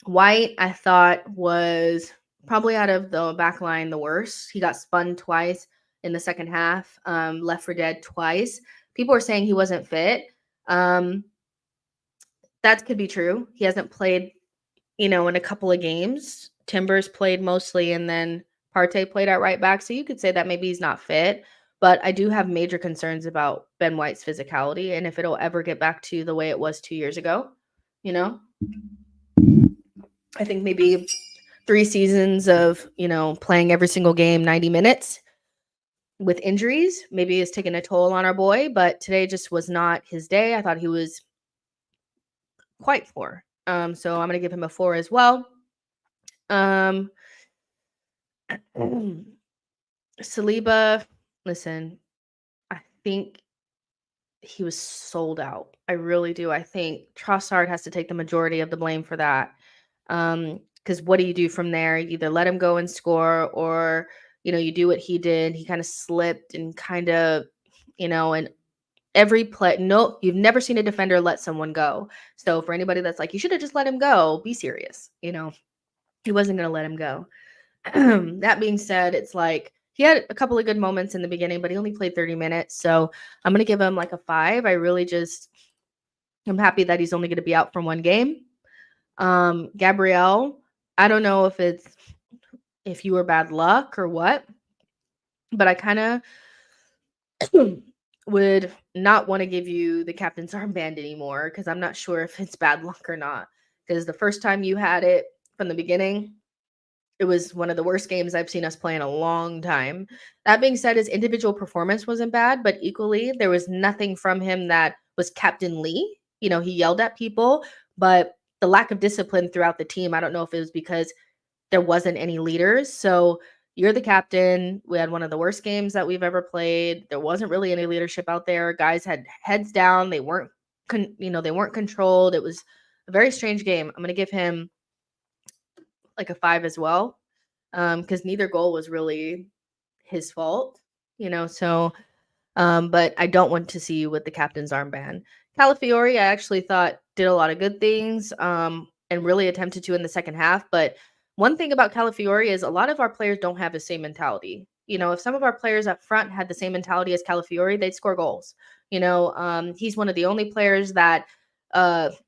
White, I thought, was probably out of the back line the worst. He got spun twice in the second half, left for dead twice. People are saying he wasn't fit. That could be true. He hasn't played, in a couple of games. Timbers played mostly, and then Partey played at right back. So you could say that maybe he's not fit. But I do have major concerns about Ben White's physicality and if it'll ever get back to the way it was 2 years ago. I think maybe 3 seasons of, playing every single game 90 minutes with injuries maybe is taking a toll on our boy, but today just was not his day. I thought he was quite poor. So I'm going to give him a 4 as well. Saliba, listen, I think he was sold out. I really do. I think Trossard has to take the majority of the blame for that. Because what do you do from there? You either let him go and score, or you do what he did. He kind of slipped and kind of, and every play. No, you've never seen a defender let someone go. So for anybody that's like, you should have just let him go, be serious. He wasn't going to let him go. That being said, it's like he had a couple of good moments in the beginning, but he only played 30 minutes. So I'm going to give him like a 5. I'm happy that he's only going to be out from 1 game. Gabrielle, I don't know if you were bad luck or what, but I kind of would not want to give you the captain's armband anymore because I'm not sure if it's bad luck or not. Because the first time you had it from the beginning, it was one of the worst games I've seen us play in a long time. That being said, his individual performance wasn't bad, but equally, there was nothing from him that was Captain Lee. He yelled at people, but the lack of discipline throughout the team, I don't know if it was because there wasn't any leaders. So you're the captain. We had one of the worst games that we've ever played. There wasn't really any leadership out there. Guys had heads down. They weren't, they weren't controlled. It was a very strange game. I'm going to give him like a 5 as well, because neither goal was really his fault, so but I don't want to see you with the captain's armband. Calafiori, I actually thought did a lot of good things, and really attempted to in the second half. But one thing about Calafiori is a lot of our players don't have the same mentality. If some of our players up front had the same mentality as Calafiori, they'd score goals. He's one of the only players that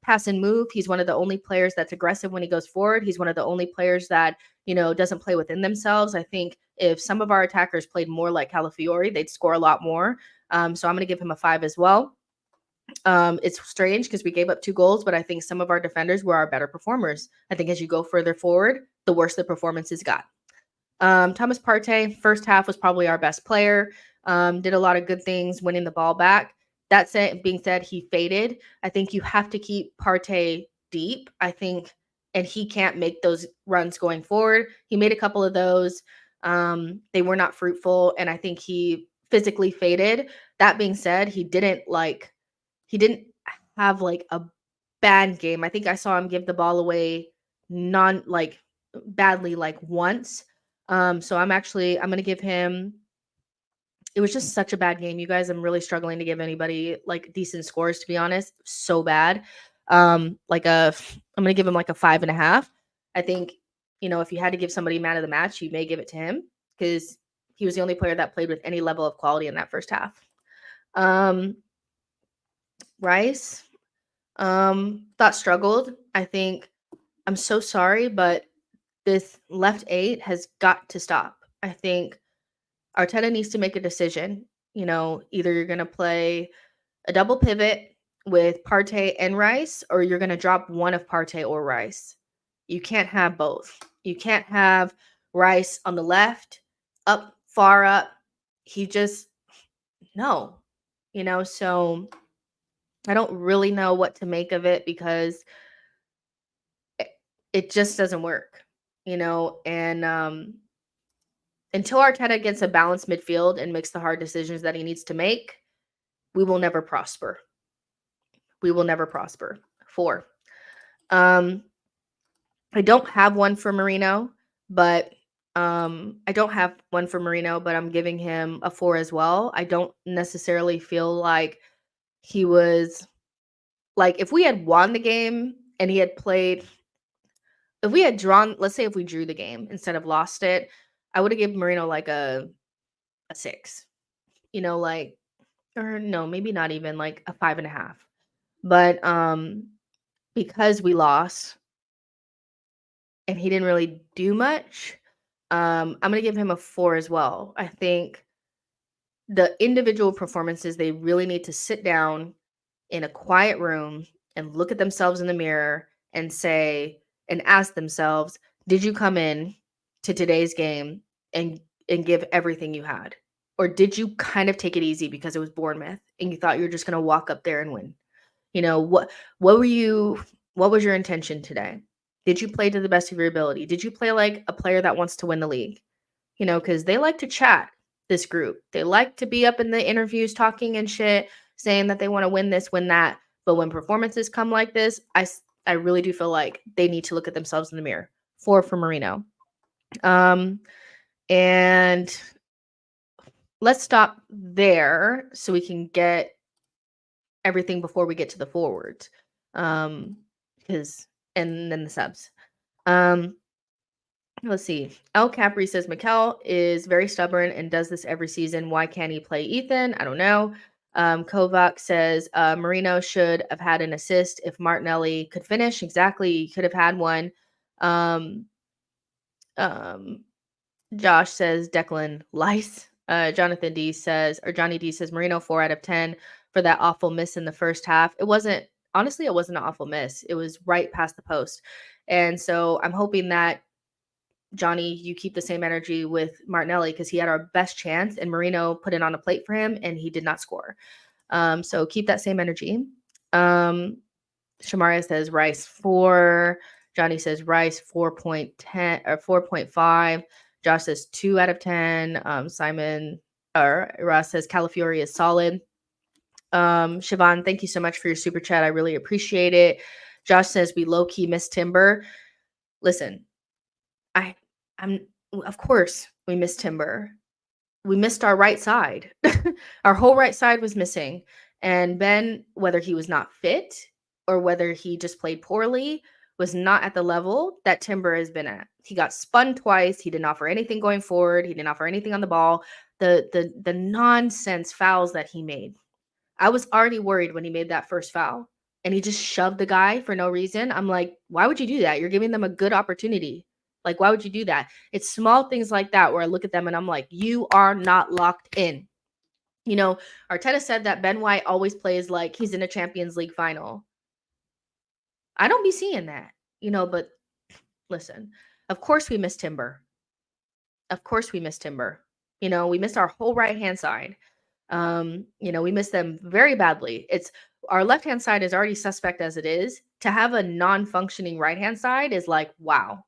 pass and move. He's one of the only players that's aggressive when he goes forward. He's one of the only players that, doesn't play within themselves. I think if some of our attackers played more like Calafiori, they'd score a lot more. So I'm going to give him a 5 as well. It's strange because we gave up 2 goals, but I think some of our defenders were our better performers. I think as you go further forward, the worse the performances got. Thomas Partey, first half was probably our best player. Did a lot of good things, winning the ball back. That being said, he faded. I think you have to keep Partey deep. I think, and he can't make those runs going forward. He made a couple of those. They were not fruitful, and I think he physically faded. That being said, he didn't have like a bad game. I think I saw him give the ball away badly like once. So I'm going to give him it was just such a bad game, you guys. I'm really struggling to give anybody like decent scores, to be honest. So bad. I'm gonna give him like a 5.5. I think, if you had to give somebody man of the match, you may give it to him because he was the only player that played with any level of quality in that first half. Rice, thought struggled. I think I'm so sorry, but this left 8 has got to stop. I think Arteta needs to make a decision. Either you're going to play a double pivot with Partey and Rice, or you're going to drop one of Partey or Rice. You can't have both. You can't have Rice on the left, far up. He just, no. So I don't really know what to make of it because it just doesn't work, and until Arteta gets a balanced midfield and makes the hard decisions that he needs to make, we will never prosper. We will never prosper. 4. I don't have one for Marino, but I'm giving him a 4 as well. I don't necessarily feel like he was like, if we had won the game and he had played, if we had drawn, let's say if we drew the game instead of lost it, I would have given Marino like a 6, or no, maybe not even, like a 5.5. But because we lost and he didn't really do much, I'm gonna give him a 4 as well. I think the individual performances, they really need to sit down in a quiet room and look at themselves in the mirror and ask themselves, did you come in to today's game and give everything you had? Or did you kind of take it easy because it was Bournemouth and you thought you were just going to walk up there and win? What was your intention today? Did you play to the best of your ability? Did you play like a player that wants to win the league? Because they like to chat, this group. They like to be up in the interviews talking and shit, saying that they want to win this, win that. But when performances come like this, I really do feel like they need to look at themselves in the mirror. 4 for Marino. And let's stop there so we can get everything before we get to the forwards. And then the subs. Let's see. El Capri says Mikel is very stubborn and does this every season. Why can't he play Ethan? I don't know. Kovac says Marino should have had an assist if Martinelli could finish. Exactly. He could have had one. Josh says Declan lice. Johnny D says Marino 4 out of 10 for that awful miss in the first half. It wasn't an awful miss. It was right past the post. And so I'm hoping that Johnny, you keep the same energy with Martinelli because he had our best chance and Marino put it on a plate for him and he did not score. So keep that same energy. Shamaria says Rice 4. Johnny says Rice 4.10 or 4.5. Josh says 2 out of 10. Ross says Calafiori is solid. Siobhan, thank you so much for your super chat. I really appreciate it. Josh says we low-key miss Timber. Listen, of course we missed Timber. We missed our right side. Our whole right side was missing. And Ben, whether he was not fit or whether he just played poorly, was not at the level that Timber has been at. He got spun twice. He didn't offer anything going forward. He didn't offer anything on the ball. The nonsense fouls that he made. I was already worried when he made that first foul and he just shoved the guy for no reason. I'm like, why would you do that? You're giving them a good opportunity. Like, why would you do that? It's small things like that where I look at them and I'm like, you are not locked in. Arteta said that Ben White always plays like he's in a Champions League final. I don't be seeing that, but listen, of course we missed Timber. We missed our whole right-hand side. We missed them very badly. Our left-hand side is already suspect as it is. To have a non-functioning right-hand side is like, wow.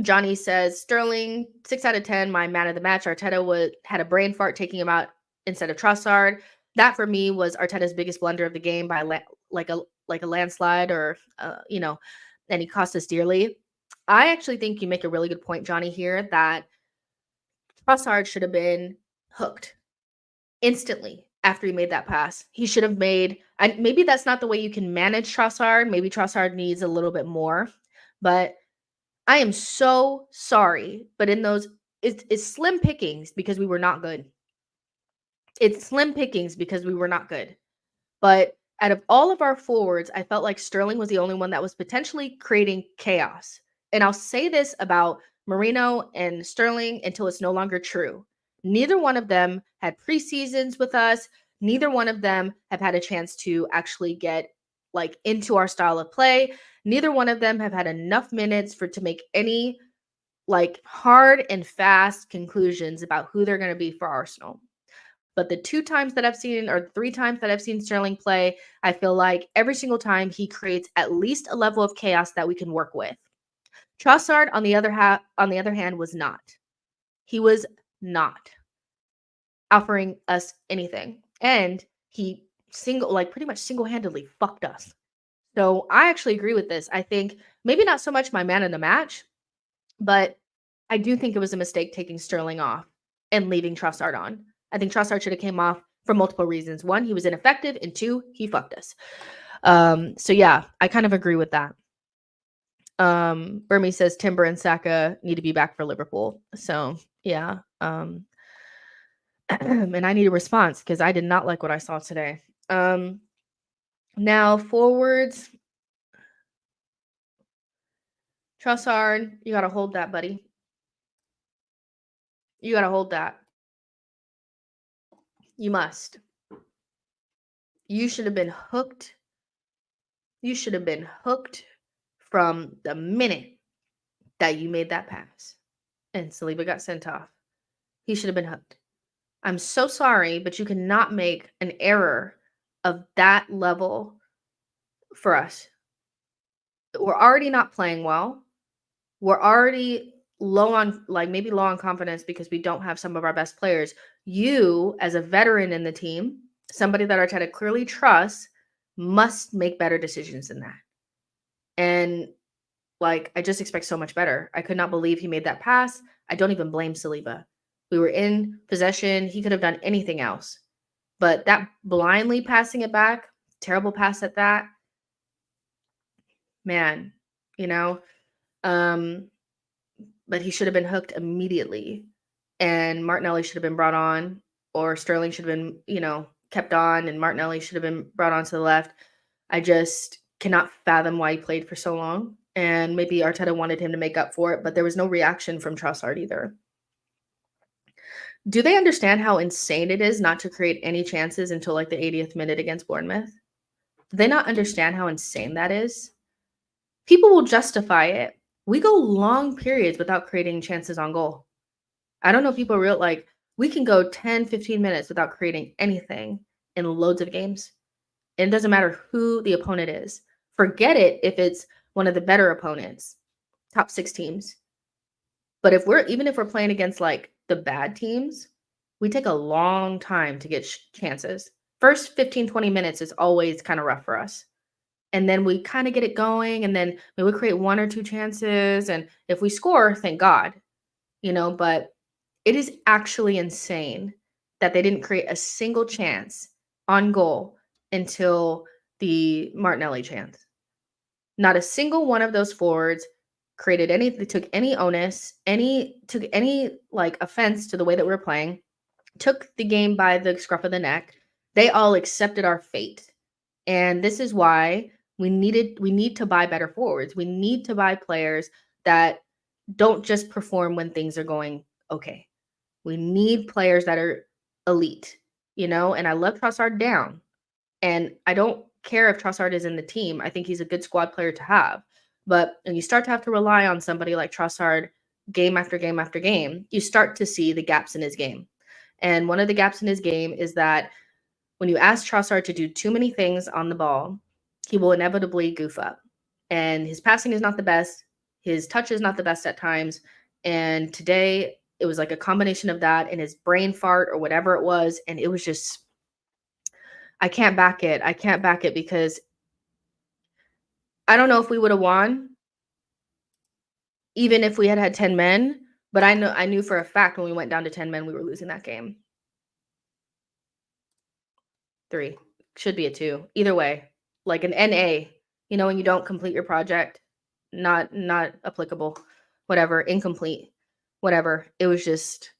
Johnny says Sterling 6 out of 10. My man of the match. Arteta had a brain fart taking him out instead of Trossard. That for me was Arteta's biggest blunder of the game by like a landslide, or and he cost us dearly. I actually think you make a really good point, Johnny, here that Trossard should have been hooked instantly after he made that pass. He should have made, and maybe that's not the way you can manage Trossard. Maybe Trossard needs a little bit more, but I am so sorry. But in those, it's slim pickings because we were not good. It's slim pickings because we were not good. But out of all of our forwards, I felt like Sterling was the only one that was potentially creating chaos. And I'll say this about Marino and Sterling until it's no longer true. Neither one of them had preseasons with us. Neither one of them have had a chance to actually get like into our style of play. Neither one of them have had enough minutes to make any like hard and fast conclusions about who they're going to be for Arsenal. But the 2 times that I've seen, or 3 times that I've seen Sterling play, I feel like every single time he creates at least a level of chaos that we can work with. Trossard, on the other hand, was not. He was not offering us anything, and he pretty much single-handedly fucked us. So I actually agree with this. I think maybe not so much my man in the match, but I do think it was a mistake taking Sterling off and leaving Trossard on. I think Trossard should have came off for multiple reasons. 1, he was ineffective, and 2, he fucked us. So yeah, I kind of agree with that. Burmese says Timber and Saka need to be back for Liverpool. So yeah. And I need a response because I did not like what I saw today. Now forwards. Trossard, you gotta hold that, buddy. You gotta hold that. You must. You should have been hooked. You should have been hooked from the minute that you made that pass. And Saliba got sent off. He should have been hooked. I'm so sorry, but you cannot make an error of that level for us. We're already not playing well. We're already low on, maybe low on confidence because we don't have some of our best players. You, as a veteran in the team, somebody that Arteta clearly trusts, must make better decisions than that. And I just expect so much better. I could not believe he made that pass. I don't even blame Saliba. We were in possession. He could have done anything else. But that blindly passing it back, terrible pass at that, man, but he should have been hooked immediately. And Martinelli should have been brought on, or Sterling should have been, kept on, and Martinelli should have been brought on to the left. I just cannot fathom why he played for so long. And maybe Arteta wanted him to make up for it, but there was no reaction from Trossard either. Do they understand how insane it is not to create any chances until the 80th minute against Bournemouth? Do they not understand how insane that is? People will justify it. We go long periods without creating chances on goal. I don't know if people we can go 10, 15 minutes without creating anything in loads of games. And it doesn't matter who the opponent is. Forget it if it's one of the better opponents, top 6 teams. But even if we're playing against the bad teams, we take a long time to get chances. First 15, 20 minutes is always kind of rough for us. And then we kind of get it going, and then we create 1 or 2 chances. And if we score, thank God, but it is actually insane that they didn't create a single chance on goal until the Martinelli chance. Not a single one of those forwards they took any onus, took any offense to the way that we were playing, took the game by the scruff of the neck. They all accepted our fate. And this is why we need to buy better forwards. We need to buy players that don't just perform when things are going okay. We need players that are elite, and I love Trossard down. And I don't care if Trossard is in the team. I think he's a good squad player to have. But when you start to have to rely on somebody like Trossard game after game after game, you start to see the gaps in his game. And one of the gaps in his game is that when you ask Trossard to do too many things on the ball, he will inevitably goof up. And his passing is not the best. His touch is not the best at times. And today it was a combination of that and his brain fart or whatever it was. And it was just, I can't back it. I can't back it because I don't know if we would have won even if we had 10 men, But I knew for a fact when we went down to 10 men, we were losing that game. 3. Should be a 2. Either way, like an NA, you know, when you don't complete your project, not applicable, whatever, incomplete, whatever. It was just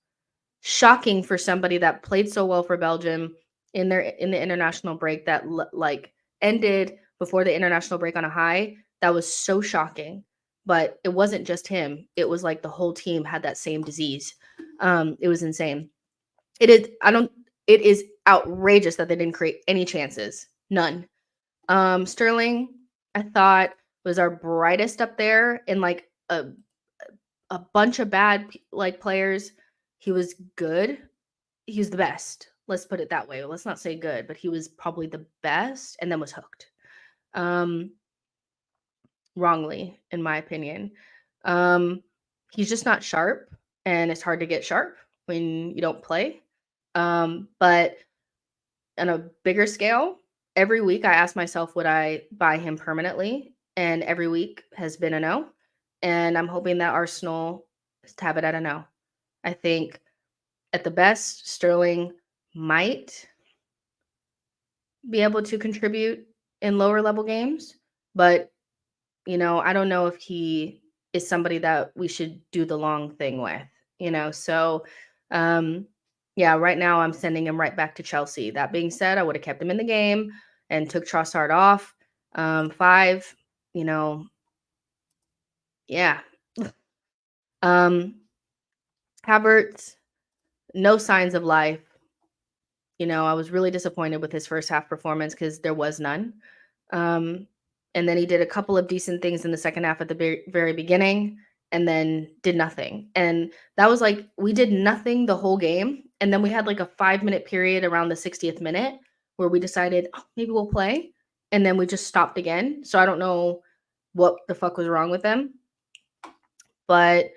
shocking for somebody that played so well for Belgium in the international break that like ended before the international break on a high. That was so shocking. But it wasn't just him. It was like the whole team had that same disease. It was insane. It is outrageous that they didn't create any chances. None. Sterling, I thought was our brightest up there in like a bunch of bad like players. He was good. He was the best. Let's put it that way. Let's not say good, but he was probably the best and then was hooked. Wrongly, in my opinion. He's just not sharp, and it's hard to get sharp when you don't play. But on a bigger scale, every week I ask myself, would I buy him permanently? And every week has been a no. And I'm hoping that Arsenal have it at a no. I think at the best, Sterling might be able to contribute in lower level games, but you know, I don't know if he is somebody that we should do the long thing with, you know. So yeah, right now I'm sending him right back to Chelsea. That being said, I would have kept him in the game and took Trossard off. 5, you know, yeah. Havertz, no signs of life. You know, I was really disappointed with his first half performance because there was none. And then he did a couple of decent things in the second half at the very beginning and then did nothing. And that was like, we did nothing the whole game. And then we had like a 5-minute period around the 60th minute where we decided, oh, maybe we'll play. And then we just stopped again. So I don't know what the fuck was wrong with them. But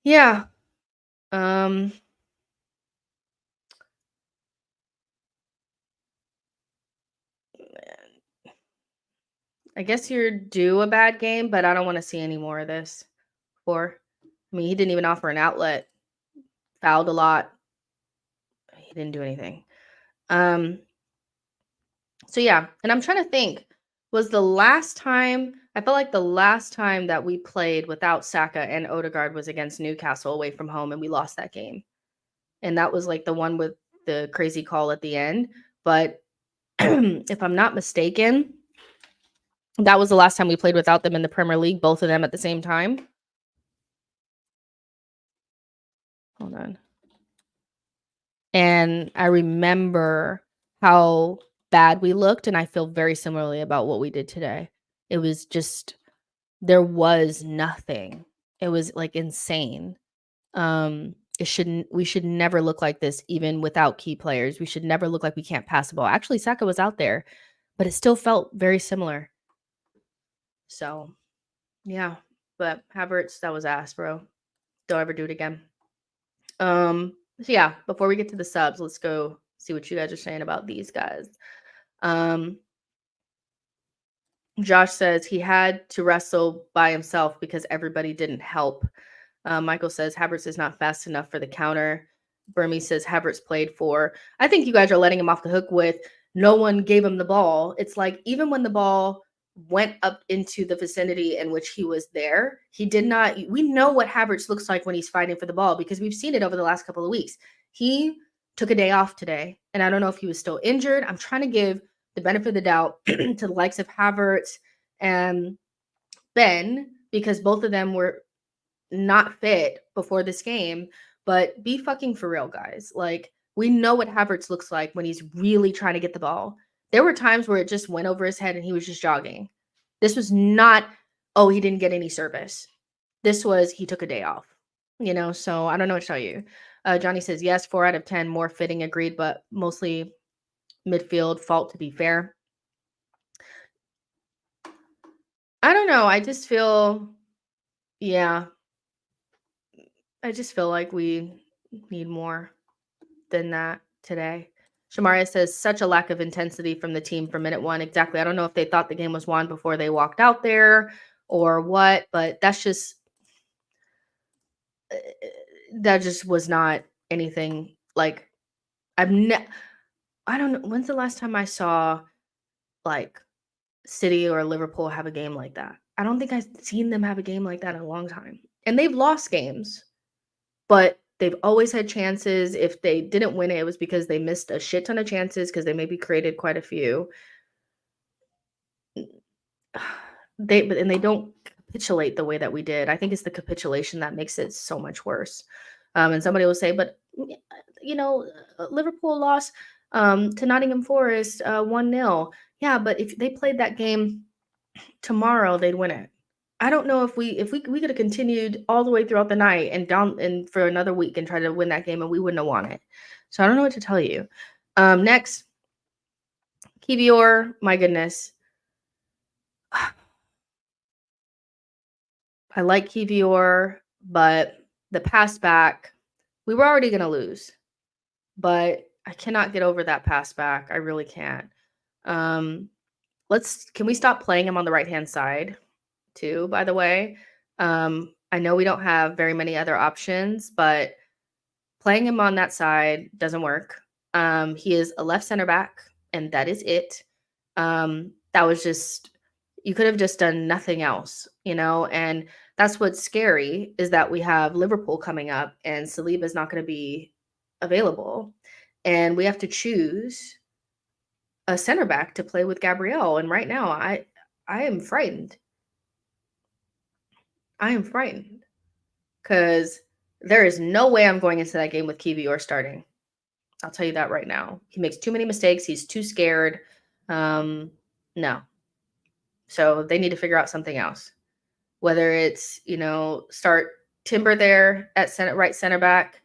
yeah. I guess you're due a bad game, but I don't want to see any more of this. I mean, he didn't even offer an outlet. Fouled a lot. He didn't do anything. So yeah, and I'm trying to think, was the last time, I felt like the last time that we played without Saka and Odegaard was against Newcastle away from home, and we lost that game. And that was like the one with the crazy call at the end. But if I'm not mistaken, that was the last time we played without them in the Premier League, both of them at the same time. Hold on. And I remember how bad we looked, and I feel very similarly about what we did today. It was just, there was nothing. It was like insane. We should never look like this, even without key players. We should never look like we can't pass the ball. Actually, Saka was out there, but it still felt very similar. So, yeah. But Havertz, that was ass, bro. Don't ever do it again. So yeah, before we get to the subs, let's go see what you guys are saying about these guys. Josh says he had to wrestle by himself because everybody didn't help. Michael says Havertz is not fast enough for the counter. Burmese says Havertz played for. I think you guys are letting him off the hook with no one gave him the ball. It's like even when the ball went up into the vicinity in which he was there, he did not. We know what Havertz looks like when he's fighting for the ball because we've seen it over the last couple of weeks. He took a day off today, and I don't know if he was still injured. I'm trying to give the benefit of the doubt to the likes of Havertz and Ben because both of them were not fit before this game. But be fucking for real, guys. Like, we know what Havertz looks like when he's really trying to get the ball. There were times where it just went over his head and he was just jogging. This was not, oh, he didn't get any service. This was, he took a day off, you know? So I don't know what to tell you. Johnny says, yes, 4 out of 10, more fitting, agreed, but mostly midfield fault to be fair. I don't know. I just feel, yeah. I just feel like we need more than that today. Shamaria says, such a lack of intensity from the team from minute 1. Exactly. I don't know if they thought the game was won before they walked out there or what, but that's just, that just was not anything like I've ne I don't know when's the last time I saw, like, City or Liverpool have a game like that? I don't think I've seen them have a game like that in a long time, and they've lost games, but they've always had chances. If they didn't win it, it was because they missed a shit ton of chances because they maybe created quite a few. They don't capitulate the way that we did. I think it's the capitulation that makes it so much worse. And somebody will say, but Liverpool lost to Nottingham Forest 1-0. Yeah, but if they played that game tomorrow, they'd win it. I don't know if we could have continued all the way throughout the night and down and for another week and try to win that game and we wouldn't have won it. So I don't know what to tell you. Next, Kivior, my goodness. I like Kivior, but the pass back, we were already going to lose, but I cannot get over that pass back. I really can't. Um, can we stop playing him on the right-hand side too, by the way? I know we don't have very many other options, but playing him on that side doesn't work. He is a left center back, and that is it. That was just you could have just done nothing else, and that's what's scary is that we have Liverpool coming up and Saliba is not going to be available. And we have to choose a center back to play with Gabriel. And right now I am frightened. I am frightened because there is no way I'm going into that game with Kiwi starting. I'll tell you that right now. He makes too many mistakes. He's too scared. No. So they need to figure out something else. Whether it's, start Timber there at right center back.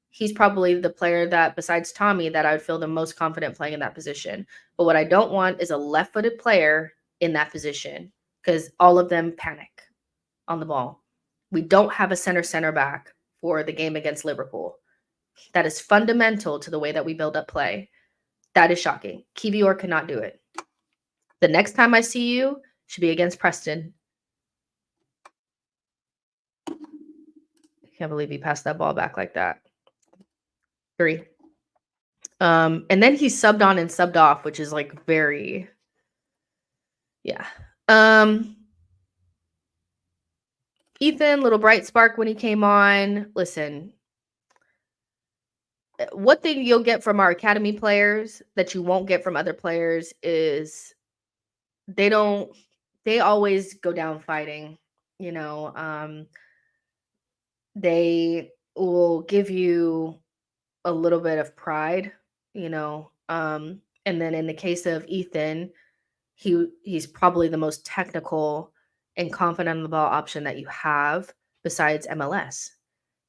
He's probably the player that, besides Tommy, that I would feel the most confident playing in that position. But what I don't want is a left-footed player in that position because all of them panic on the ball. We don't have a center back for the game against Liverpool. That is fundamental to the way that we build up play. That is shocking. Kivior cannot do it. The next time I see you should be against Preston. I can't believe he passed that ball back like that. 3. And then he subbed on and subbed off, which is like very, yeah. Ethan, little bright spark when he came on. Listen, one thing you'll get from our academy players that you won't get from other players is they always go down fighting, they will give you a little bit of pride, and then in the case of Ethan, he's probably the most technical and confident on the ball option that you have besides MLS.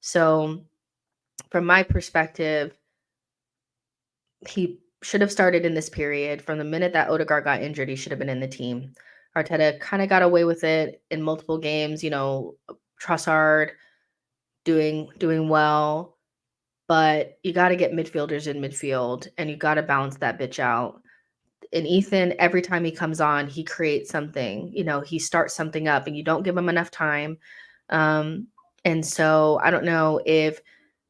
So from my perspective, he should have started in this period. From the minute that Odegaard got injured, he should have been in the team. Arteta kind of got away with it in multiple games, Trossard doing well, but you got to get midfielders in midfield and you got to balance that bitch out. And Ethan, every time he comes on, he creates something, he starts something up and you don't give him enough time. And so I don't know if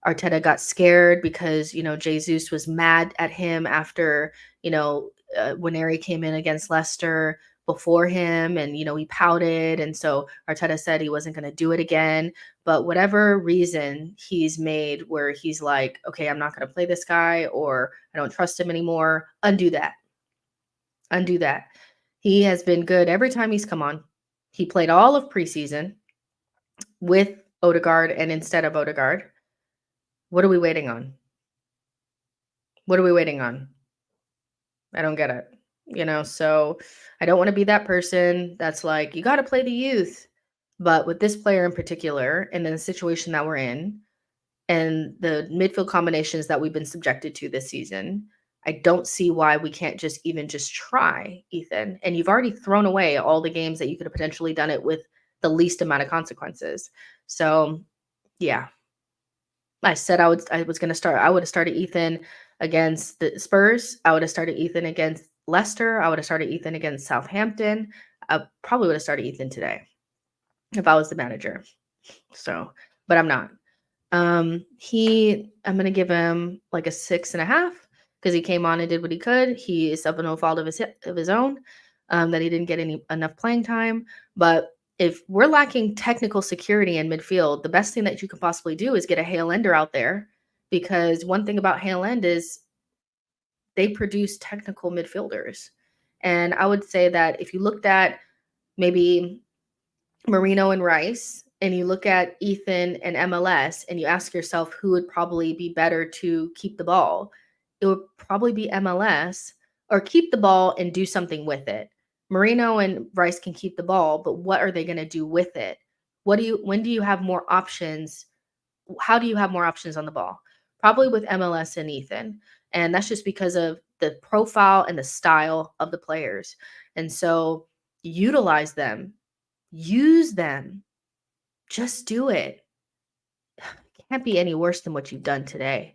Arteta got scared because, Jesus was mad at him after, Nwaneri came in against Leicester before him and, he pouted. And so Arteta said he wasn't going to do it again. But whatever reason he's made where he's like, okay, I'm not going to play this guy or I don't trust him anymore, undo that. Undo that. He has been good every time he's come on. He played all of preseason with Odegaard and instead of Odegaard. What are we waiting on? What are we waiting on? I don't get it. So I don't want to be that person that's like, you got to play the youth. But with this player in particular, and in the situation that we're in, and the midfield combinations that we've been subjected to this season, I don't see why we can't just try, Ethan. And you've already thrown away all the games that you could have potentially done it with the least amount of consequences. So, yeah. I said I would have started Ethan against the Spurs. I would have started Ethan against Leicester. I would have started Ethan against Southampton. I probably would have started Ethan today if I was the manager. So but I'm not. I'm gonna give him like a 6.5 because he came on and did what he could. He is of no fault of his own, that he didn't get enough playing time. But if we're lacking technical security in midfield, the best thing that you could possibly do is get a Hale Ender out there, because one thing about Hale End is they produce technical midfielders. And I would say that if you looked at maybe Marino and Rice, and you look at Ethan and MLS, and you ask yourself who would probably be better to keep the ball, it would probably be MLS, or keep the ball and do something with it. Marino and Rice can keep the ball, but what are they going to do with it? When do you have more options? How do you have more options on the ball? Probably with MLS and Ethan. And that's just because of the profile and the style of the players. And so utilize them, use them, just do it. It can't be any worse than what you've done today.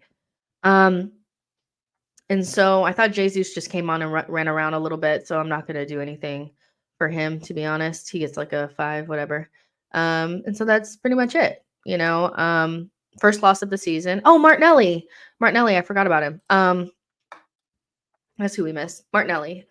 And so I thought Jesus just came on and ran around a little bit, so I'm not going to do anything for him, to be honest. He gets like a 5, whatever. And so that's pretty much it. First loss of the season. Oh, Martinelli. Martinelli, I forgot about him. That's who we missed. Martinelli.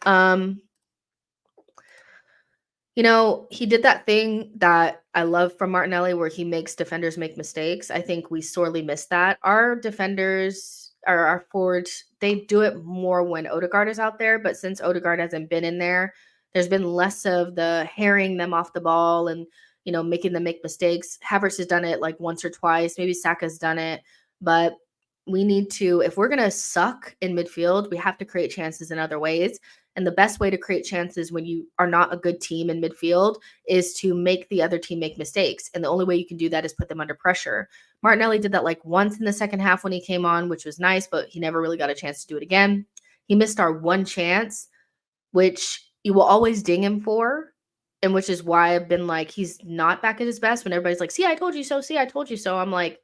He did that thing that I love from Martinelli where he makes defenders make mistakes. I think we sorely missed that. Our defenders, or our forwards, they do it more when Odegaard is out there, but since Odegaard hasn't been in there, there's been less of the herring them off the ball and, making them make mistakes. Havertz has done it like once or twice. Maybe Saka's done it, but we need to, if we're going to suck in midfield, we have to create chances in other ways. And the best way to create chances when you are not a good team in midfield is to make the other team make mistakes. And the only way you can do that is put them under pressure. Martinelli did that like once in the second half when he came on, which was nice, but he never really got a chance to do it again. He missed our one chance, which you will always ding him for. And which is why I've been like, he's not back at his best. When everybody's like, see, I told you so. See, I told you so. I'm like,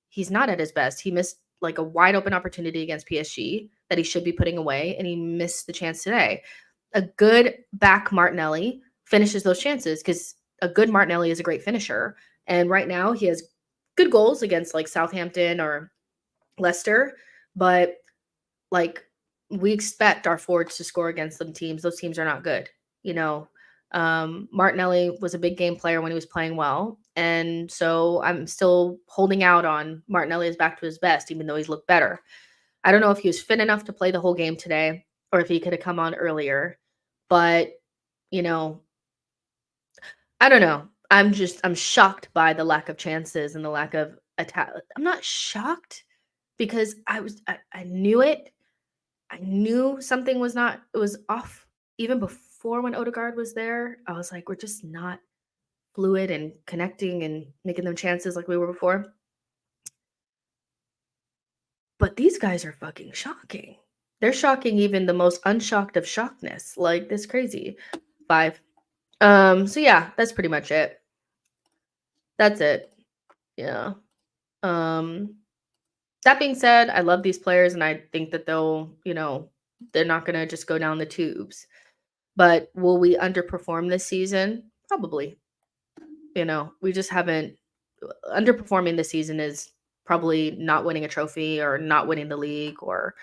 he's not at his best. He missed like a wide open opportunity against PSG that he should be putting away, and he missed the chance today. A good back Martinelli finishes those chances because a good Martinelli is a great finisher. And right now he has good goals against like Southampton or Leicester, but like we expect our forwards to score against some teams. Those teams are not good. Martinelli was a big game player when he was playing well. And so I'm still holding out on Martinelli is back to his best, even though he's looked better. I don't know if he was fit enough to play the whole game today or if he could have come on earlier. But, I don't know. I'm shocked by the lack of chances and the lack of attack. I'm not shocked because I knew it. I knew something was off even before when Odegaard was there. I was like, we're just not fluid and connecting and making them chances like we were before. But these guys are fucking shocking. They're shocking even the most unshocked of shockness. Like, this crazy. 5. So yeah, that's pretty much it. That's it. Yeah. That being said, I love these players and I think that they'll, they're not going to just go down the tubes. But will we underperform this season? Probably. We just haven't. Underperforming this season is probably not winning a trophy or not winning the league, or,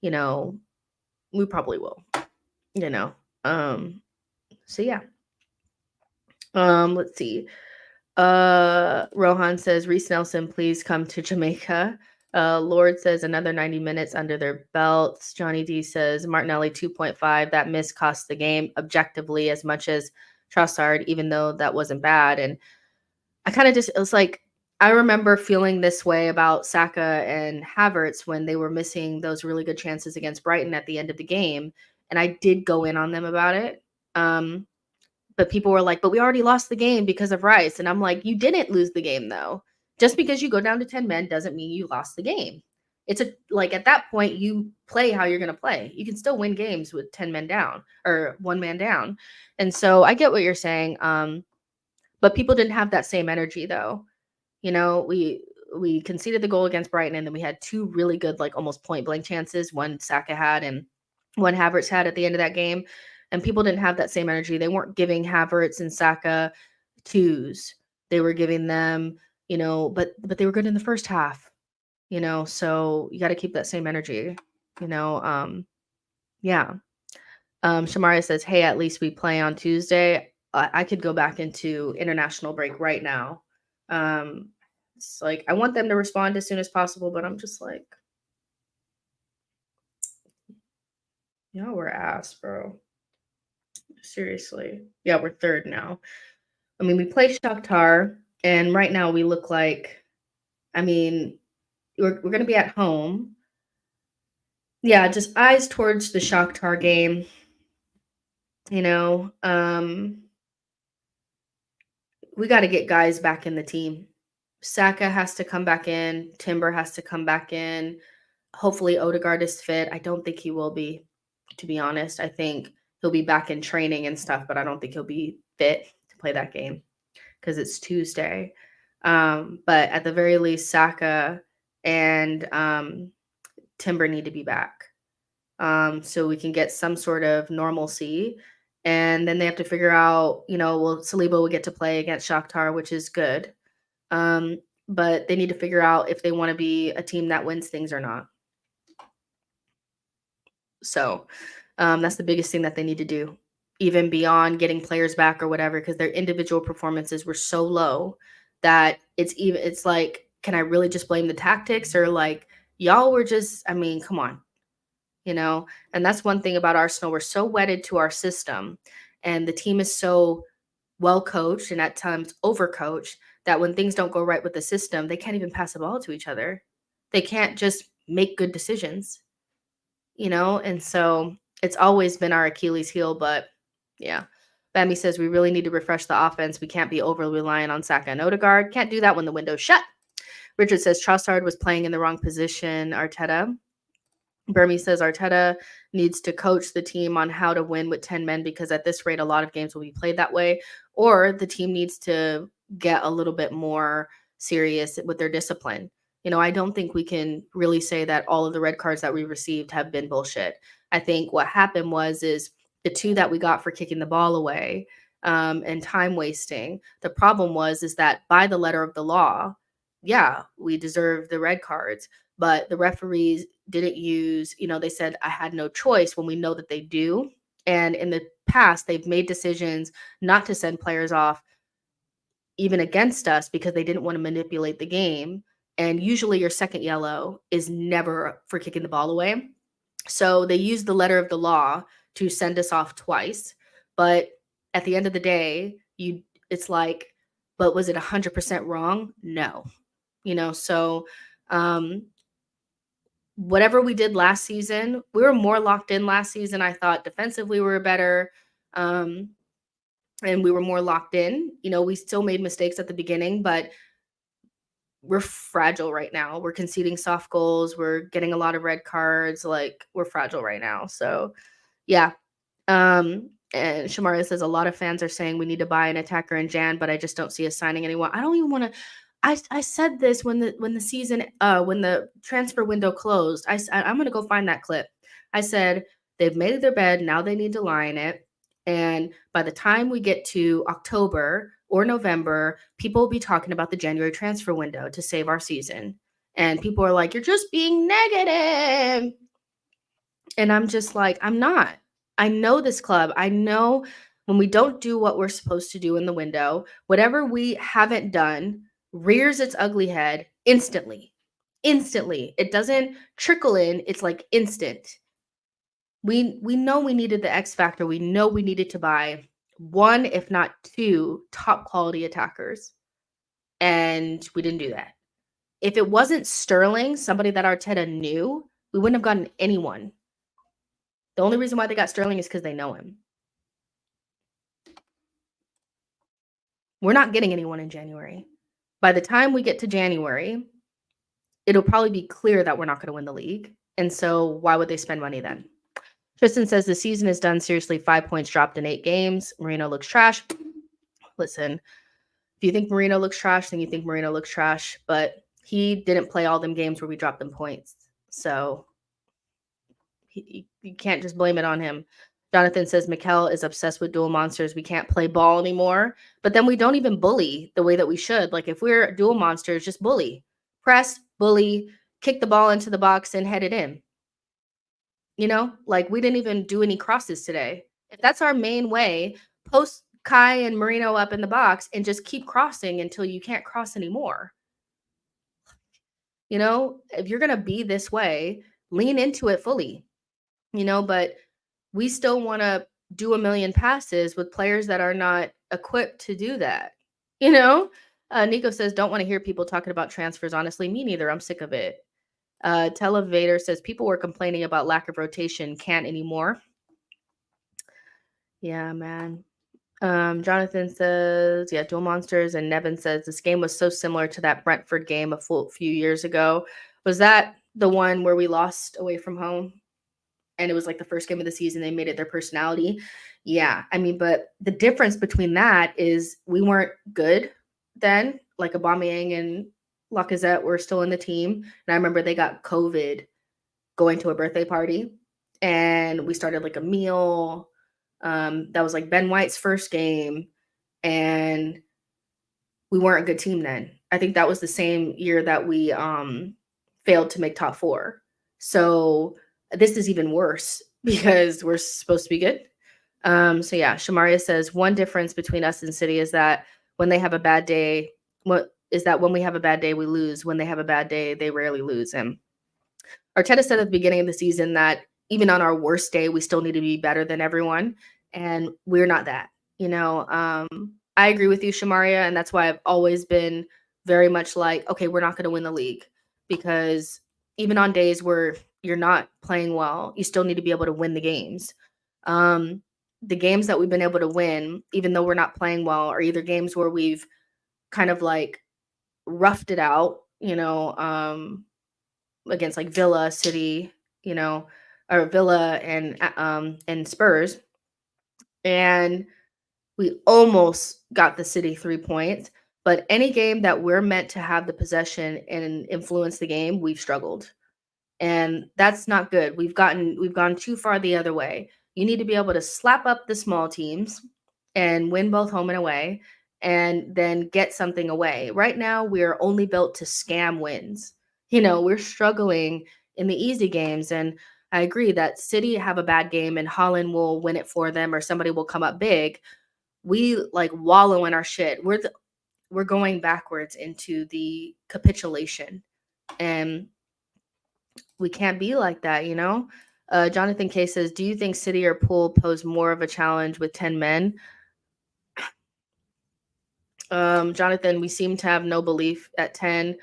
we probably will, so yeah. Let's see. Rohan says, Reece Nelson, please come to Jamaica. Lord says another 90 minutes under their belts. Johnny D says Martinelli 2.5. That miss cost the game objectively as much as Trossard, even though that wasn't bad. And I kind of it was like, I remember feeling this way about Saka and Havertz when they were missing those really good chances against Brighton at the end of the game. And I did go in on them about it. But people were like, but we already lost the game because of Rice. And I'm like, you didn't lose the game, though. Just because you go down to 10 men doesn't mean you lost the game. It's at that point, you play how you're going to play. You can still win games with 10 men down or 1 man down. And so I get what you're saying. But people didn't have that same energy, though. We conceded the goal against Brighton, and then we had 2 really good, like almost point blank chances. One Saka had and one Havertz had at the end of that game. And people didn't have that same energy. They weren't giving Havertz and Saka 2s. They were giving them but they were good in the first half, so you got to keep that same energy, you know. Yeah. Shamara says, "Hey, at least we play on Tuesday." I could go back into international break right now. It's like I want them to respond as soon as possible, but I'm just like, we're ass, bro. Seriously. Yeah, we're third now. I mean, we played Shaktar, and right now we look like, I mean, we're gonna be at home. Yeah, just eyes towards the Shaktar game. You know, we got to get guys back in the team. Saka has to come back in. Timber has to come back in. Hopefully, Odegaard is fit. I don't think he will be, to be honest. I think he'll be back in training and stuff, but I don't think he'll be fit to play that game because it's Tuesday. But at the very least, Saka and Timber need to be back, so we can get some sort of normalcy. And then they have to figure out, Saliba will get to play against Shakhtar, which is good. But they need to figure out if they want to be a team that wins things or not. So that's the biggest thing that they need to do, even beyond getting players back or whatever, because their individual performances were so low that it's like, can I really just blame the tactics, or like y'all were just, I mean, come on, and that's one thing about Arsenal. We're so wedded to our system, and the team is so well coached and at times overcoached that when things don't go right with the system, they can't even pass the ball to each other. They can't just make good decisions, and so it's always been our Achilles heel. But yeah, Bambi says we really need to refresh the offense. We can't be overly reliant on Saka and Odegaard. Can't do that when the window's shut. Richard says Trossard was playing in the wrong position. Arteta. Burmy says Arteta needs to coach the team on how to win with 10 men, because at this rate, a lot of games will be played that way. Or the team needs to get a little bit more serious with their discipline. I don't think we can really say that all of the red cards that we received have been bullshit. I think what happened is the 2 that we got for kicking the ball away, and time wasting. The problem is that by the letter of the law, yeah, we deserve the red cards, but the referees didn't use, they said I had no choice, when we know that they do. And in the past, they've made decisions not to send players off even against us because they didn't want to manipulate the game. And usually your second yellow is never for kicking the ball away. So they used the letter of the law to send us off twice. But at the end of the day, it's like, but was it 100% wrong? No. So whatever we did last season, we were more locked in last season. I thought defensively we were better, and we were more locked in. We still made mistakes at the beginning, but we're fragile right now. We're conceding soft goals. We're getting a lot of red cards. Like, we're fragile right now. So, yeah. And Shamara says a lot of fans are saying we need to buy an attacker in Jan, but I just don't see us signing anyone. I don't even want to. I said this when the transfer window closed. I'm gonna go find that clip. I said they've made their bed, now they need to lie in it. And by the time we get to October or November, people will be talking about the January transfer window to save our season. And people are like, you're just being negative. And I'm just like, I'm not. I know this club. I know when we don't do what we're supposed to do in the window, whatever we haven't done rears its ugly head instantly. Instantly. It doesn't trickle in. It's like instant. We know we needed the X factor. We know we needed to buy 1, if not 2, top quality attackers. And we didn't do that. If it wasn't Sterling, somebody that Arteta knew, we wouldn't have gotten anyone. The only reason why they got Sterling is because they know him. We're not getting anyone in January. By the time we get to January, it'll probably be clear that we're not going to win the league. And so why would they spend money then? Tristan says the season is done. Seriously, 5 points dropped in 8 games. Marino looks trash. Listen, if you think Marino looks trash, then you think Marino looks trash. But he didn't play all them games where we dropped them points. So you can't just blame it on him. Jonathan says Mikel is obsessed with dual monsters. We can't play ball anymore. But then we don't even bully the way that we should. Like if we're dual monsters, just bully. Press, bully, kick the ball into the box and head it in. You know, like we didn't even do any crosses today. If that's our main way, post Kai and Marino up in the box and just keep crossing until you can't cross anymore. You know, if you're going to be this way, lean into it fully, you know, but we still want to do a million passes with players that are not equipped to do that. You know, Nico says, don't want to hear people talking about transfers. Honestly, me neither. I'm sick of it. Televator says, people were complaining about lack of rotation. Can't anymore. Yeah, man. Jonathan says, yeah, dual monsters. And Nevin says, this game was so similar to that Brentford game a few years ago. Was that the one where we lost away from home? And it was like the first game of the season. They made it their personality. Yeah. I mean, but the difference between that is we weren't good then. Like Aubameyang and Lacazette were still in the team. And I remember they got COVID going to a birthday party. And we started like a meal. That was like Ben White's first game. And we weren't a good team then. I think that was the same year that we failed to make top 4. So this is even worse because we're supposed to be good. So yeah, Shamaria says one difference between us and City is that when they have a bad day, when we have a bad day, we lose. When they have a bad day, they rarely lose. And Arteta said at the beginning of the season that even on our worst day, we still need to be better than everyone. And we're not that, you know. I agree with you, Shamaria, and that's why I've always been very much like, okay, we're not going to win the league because even on days where you're not playing well, you still need to be able to win the games. The games that we've been able to win, even though we're not playing well, are either games where we've kind of like roughed it out, you know, against like Villa, City, you know, or Villa and Spurs, and we almost got the City 3 points. But any game that we're meant to have the possession and influence the game, we've struggled. And that's not good. We've gone too far the other way. You need to be able to slap up the small teams and win both home and away and then get something away. Right now, we're only built to scam wins. You know, we're struggling in the easy games. And I agree that City have a bad game and Holland will win it for them or somebody will come up big. We like wallow in our shit. We're going backwards into the capitulation. And we can't be like that, you know? Jonathan K says, do you think City or Pool pose more of a challenge with 10 men? Jonathan, we seem to have no belief at 10.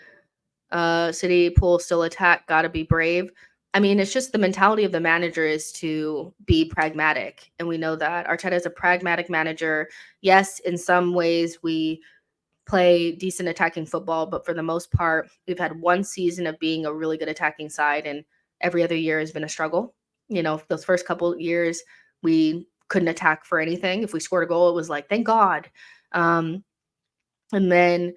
City, Pool still attack, gotta be brave. I mean, it's just the mentality of the manager is to be pragmatic. And we know that. Arteta is a pragmatic manager. Yes, in some ways we play decent attacking football, but for the most part, we've had one season of being a really good attacking side, and every other year has been a struggle. You know, those first couple years, we couldn't attack for anything. If we scored a goal, it was like, thank God. And then,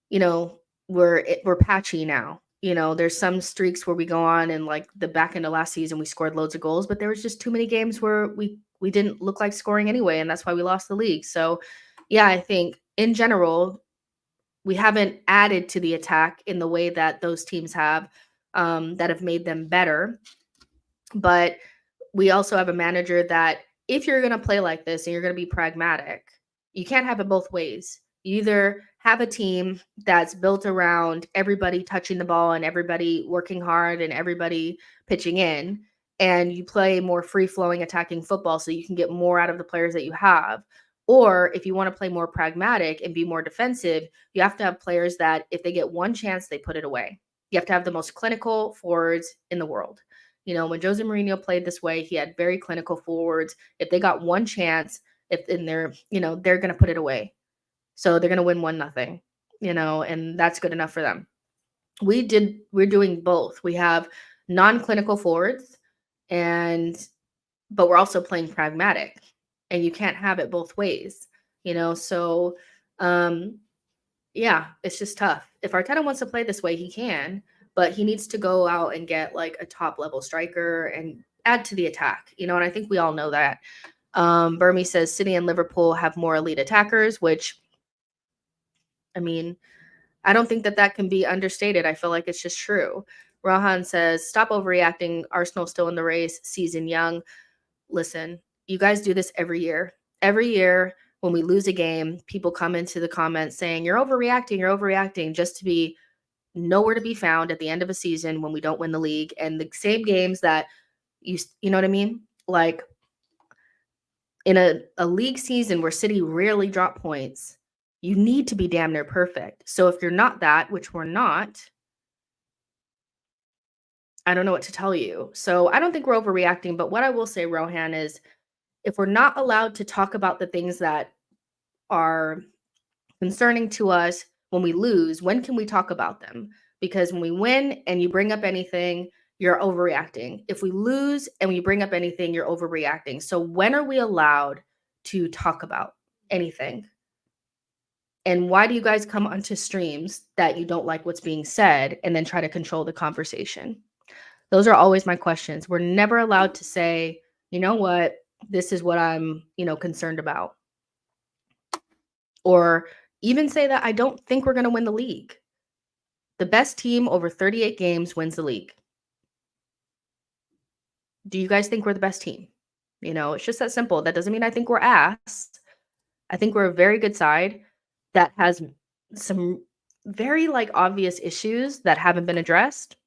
you know, we're patchy now. You know, there's some streaks where we go on and like the back end of last season, we scored loads of goals, but there was just too many games where we didn't look like scoring anyway, and that's why we lost the league. So, yeah, I think in general, we haven't added to the attack in the way that those teams have that have made them better. But we also have a manager that if you're going to play like this and you're going to be pragmatic, you can't have it both ways. You either have a team that's built around everybody touching the ball and everybody working hard and everybody pitching in, and you play more free-flowing attacking football so you can get more out of the players that you have. Or if you want to play more pragmatic and be more defensive, you have to have players that if they get one chance, they put it away. You have to have the most clinical forwards in the world. You know, when Jose Mourinho played this way, he had very clinical forwards. If they got one chance, if in their, you know, they're going to put it away. So they're going to win 1-0, you know, and that's good enough for them. We're doing both. We have non-clinical forwards but we're also playing pragmatic, and you can't have it both ways, you know? So, yeah, it's just tough. If Arteta wants to play this way, he can, but he needs to go out and get like a top level striker and add to the attack, and I think we all know that. Burmy says City and Liverpool have more elite attackers, which, I mean, I don't think that can be understated. I feel like it's just true. Rohan says, stop overreacting. Arsenal still in the race, season young. Listen, you guys do this every year. Every year when we lose a game, people come into the comments saying, you're overreacting, just to be nowhere to be found at the end of a season when we don't win the league. And the same games that you know what I mean? Like, in a league season where City rarely drop points, you need to be damn near perfect. So if you're not that, which we're not, I don't know what to tell you. So I don't think we're overreacting. But what I will say, Rohan, is if we're not allowed to talk about the things that are concerning to us when we lose, when can we talk about them? Because when we win and you bring up anything, you're overreacting. If we lose and we bring up anything, you're overreacting. So when are we allowed to talk about anything? And why do you guys come onto streams that you don't like what's being said and then try to control the conversation? Those are always my questions. We're never allowed to say, you know what, this is what I'm, concerned about. Or even say that I don't think we're going to win the league. The best team over 38 games wins the league. Do you guys think we're the best team? It's just that simple. That doesn't mean I think we're ass. I think we're a very good side that has some very obvious issues that haven't been addressed,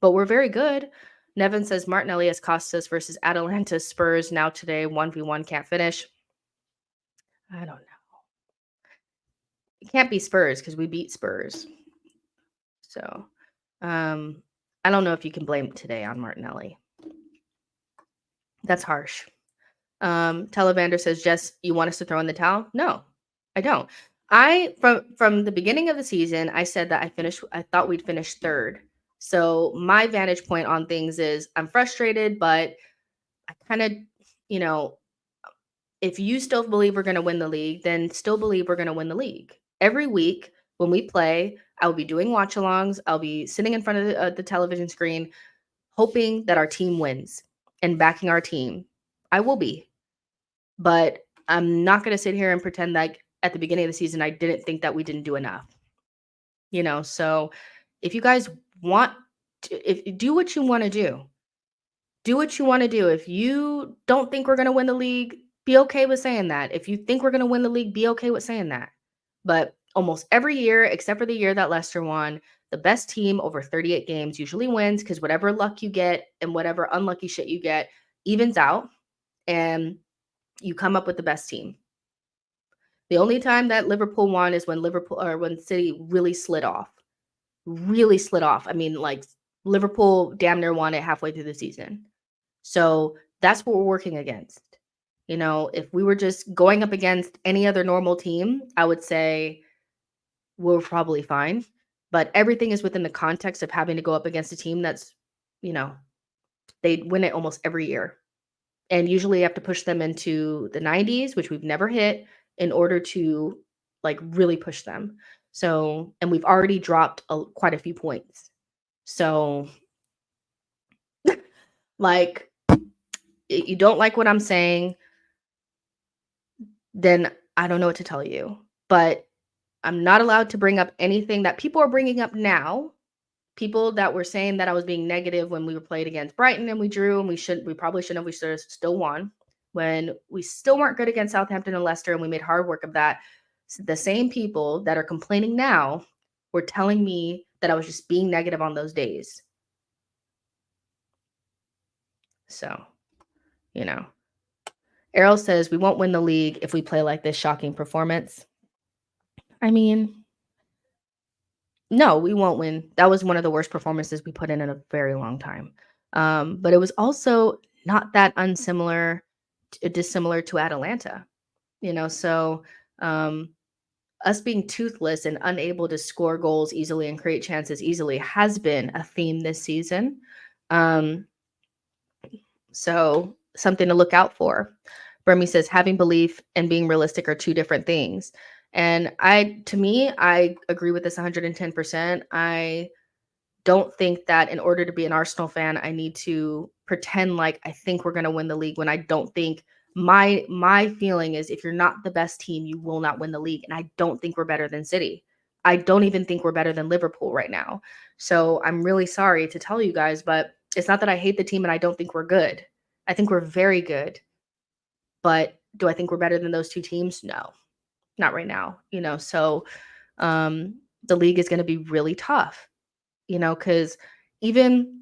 but we're very good. Nevin says Martinelli has cost us versus Atalanta, Spurs now today, 1v1 can't finish. I don't know. It can't be Spurs because we beat Spurs. So I don't know if you can blame today on Martinelli. That's harsh. Televander says, Jess, you want us to throw in the towel? No, I don't. From the beginning of the season, I said that I thought we'd finish third. So my vantage point on things is I'm frustrated, but I kind of, if you still believe we're going to win the league, then still believe we're going to win the league. Every week when we play, I will be doing watch-alongs. I'll be sitting in front of the television screen, hoping that our team wins and backing our team. I will be. But I'm not going to sit here and pretend like at the beginning of the season, I didn't think that we didn't do enough. So if you guys want to, do what you want to do. Do what you want to do. If you don't think we're going to win the league, be okay with saying that. If you think we're going to win the league, be okay with saying that. But almost every year, except for the year that Leicester won, the best team over 38 games usually wins because whatever luck you get and whatever unlucky shit you get evens out and you come up with the best team. The only time that Liverpool won is when City really slid off. Really slid off. I mean, Liverpool damn near won it halfway through the season. So that's what we're working against. If we were just going up against any other normal team, I would say we're probably fine. But everything is within the context of having to go up against a team that's, they win it almost every year. And usually you have to push them into the 90s, which we've never hit, in order to really push them. So, and we've already dropped quite a few points. So you don't like what I'm saying, then I don't know what to tell you. But I'm not allowed to bring up anything that people are bringing up now. People that were saying that I was being negative when we were played against Brighton and we drew and we probably shouldn't have, we should have still won. When we still weren't good against Southampton and Leicester and we made hard work of that, the same people that are complaining now were telling me that I was just being negative on those days. So, Errol says we won't win the league if we play like this. Shocking performance. I mean, no, we won't win. That was one of the worst performances we put in a very long time. But it was also not that dissimilar to Atalanta, so us being toothless and unable to score goals easily and create chances easily has been a theme this season. So something to look out for. Burmy says having belief and being realistic are two different things. And I agree with this 110%. I don't think that in order to be an Arsenal fan, I need to pretend like I think we're going to win the league when I don't think my feeling is if you're not the best team, you will not win the league. And I don't think we're better than City. I don't even think we're better than Liverpool right now. So I'm really sorry to tell you guys, but it's not that I hate the team and I don't think we're good. I think we're very good. But do I think we're better than those two teams? No, not right now. So the league is going to be really tough, because even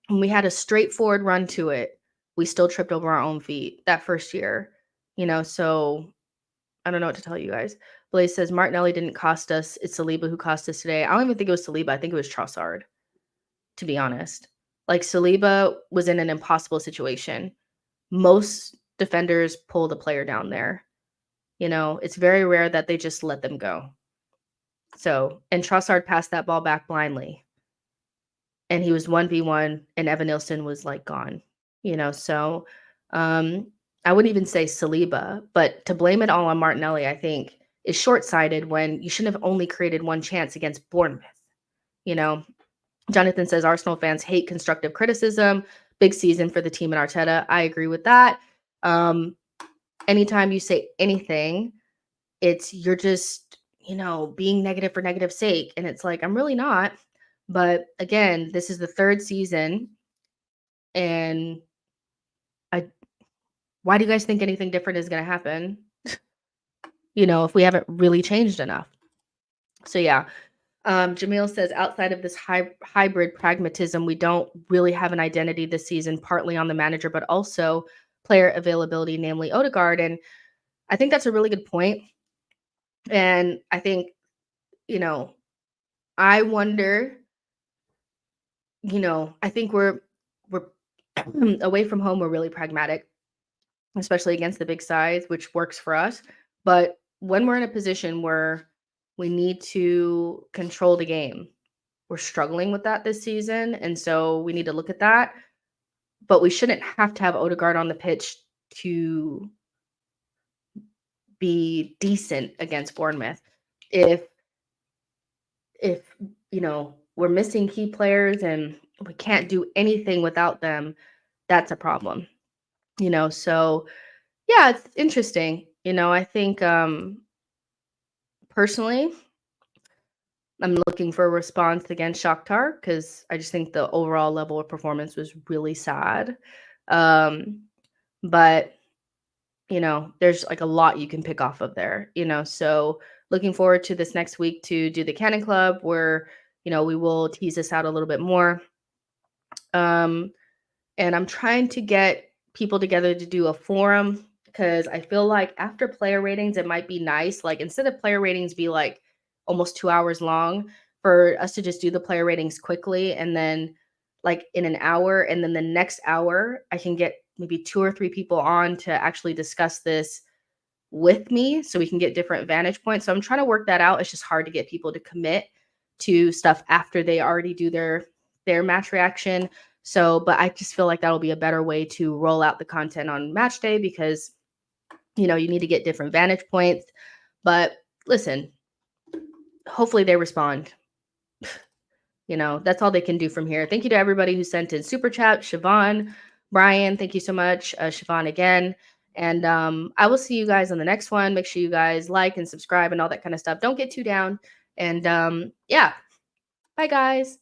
when we had a straightforward run to it, we still tripped over our own feet that first year, so I don't know what to tell you guys. Blaze says Martinelli didn't cost us. It's Saliba who cost us today. I don't even think it was Saliba. I think it was Trossard, to be honest. Like Saliba was in an impossible situation. Most defenders pull the player down there. It's very rare that they just let them go. So, and Trossard passed that ball back blindly. And he was 1v1 and Evan Nilsson was like gone, so I wouldn't even say Saliba, but to blame it all on Martinelli, I think is short-sighted when you shouldn't have only created one chance against Bournemouth. Jonathan says Arsenal fans hate constructive criticism. Big season for the team and Arteta. I agree with that. Anytime you say anything, you're just, being negative for negative sake. And it's like, I'm really not. But again, this is the third season. And why do you guys think anything different is going to happen? If we haven't really changed enough. So yeah. Jamil says, outside of this hybrid pragmatism, we don't really have an identity this season, partly on the manager, but also player availability, namely Odegaard. And I think that's a really good point. And I think, I wonder, I think we're away from home, we're really pragmatic, especially against the big sides, which works for us. But when we're in a position where we need to control the game, we're struggling with that this season. And so we need to look at that. But we shouldn't have to have Odegaard on the pitch to be decent against Bournemouth. If we're missing key players and we can't do anything without them, that's a problem. So yeah, it's interesting. I think personally, I'm looking for a response against Shaktar because I just think the overall level of performance was really sad. But there's like a lot you can pick off of there, so looking forward to this next week to do the Cannon Club where, we will tease this out a little bit more. And I'm trying to get people together to do a forum because I feel like after player ratings, it might be nice. Like instead of player ratings be like almost 2 hours long, for us to just do the player ratings quickly and then like in an hour. And then the next hour, I can get maybe 2 or 3 people on to actually discuss this with me so we can get different vantage points. So I'm trying to work that out. It's just hard to get people to commit to stuff after they already do their match reaction. So, but I just feel like that'll be a better way to roll out the content on match day because, you need to get different vantage points. But listen, hopefully they respond. That's all they can do from here. Thank you to everybody who sent in super chat. Siobhan, Brian, thank you so much. Siobhan again. And I will see you guys on the next one. Make sure you guys like and subscribe and all that kind of stuff. Don't get too down. And yeah, bye guys.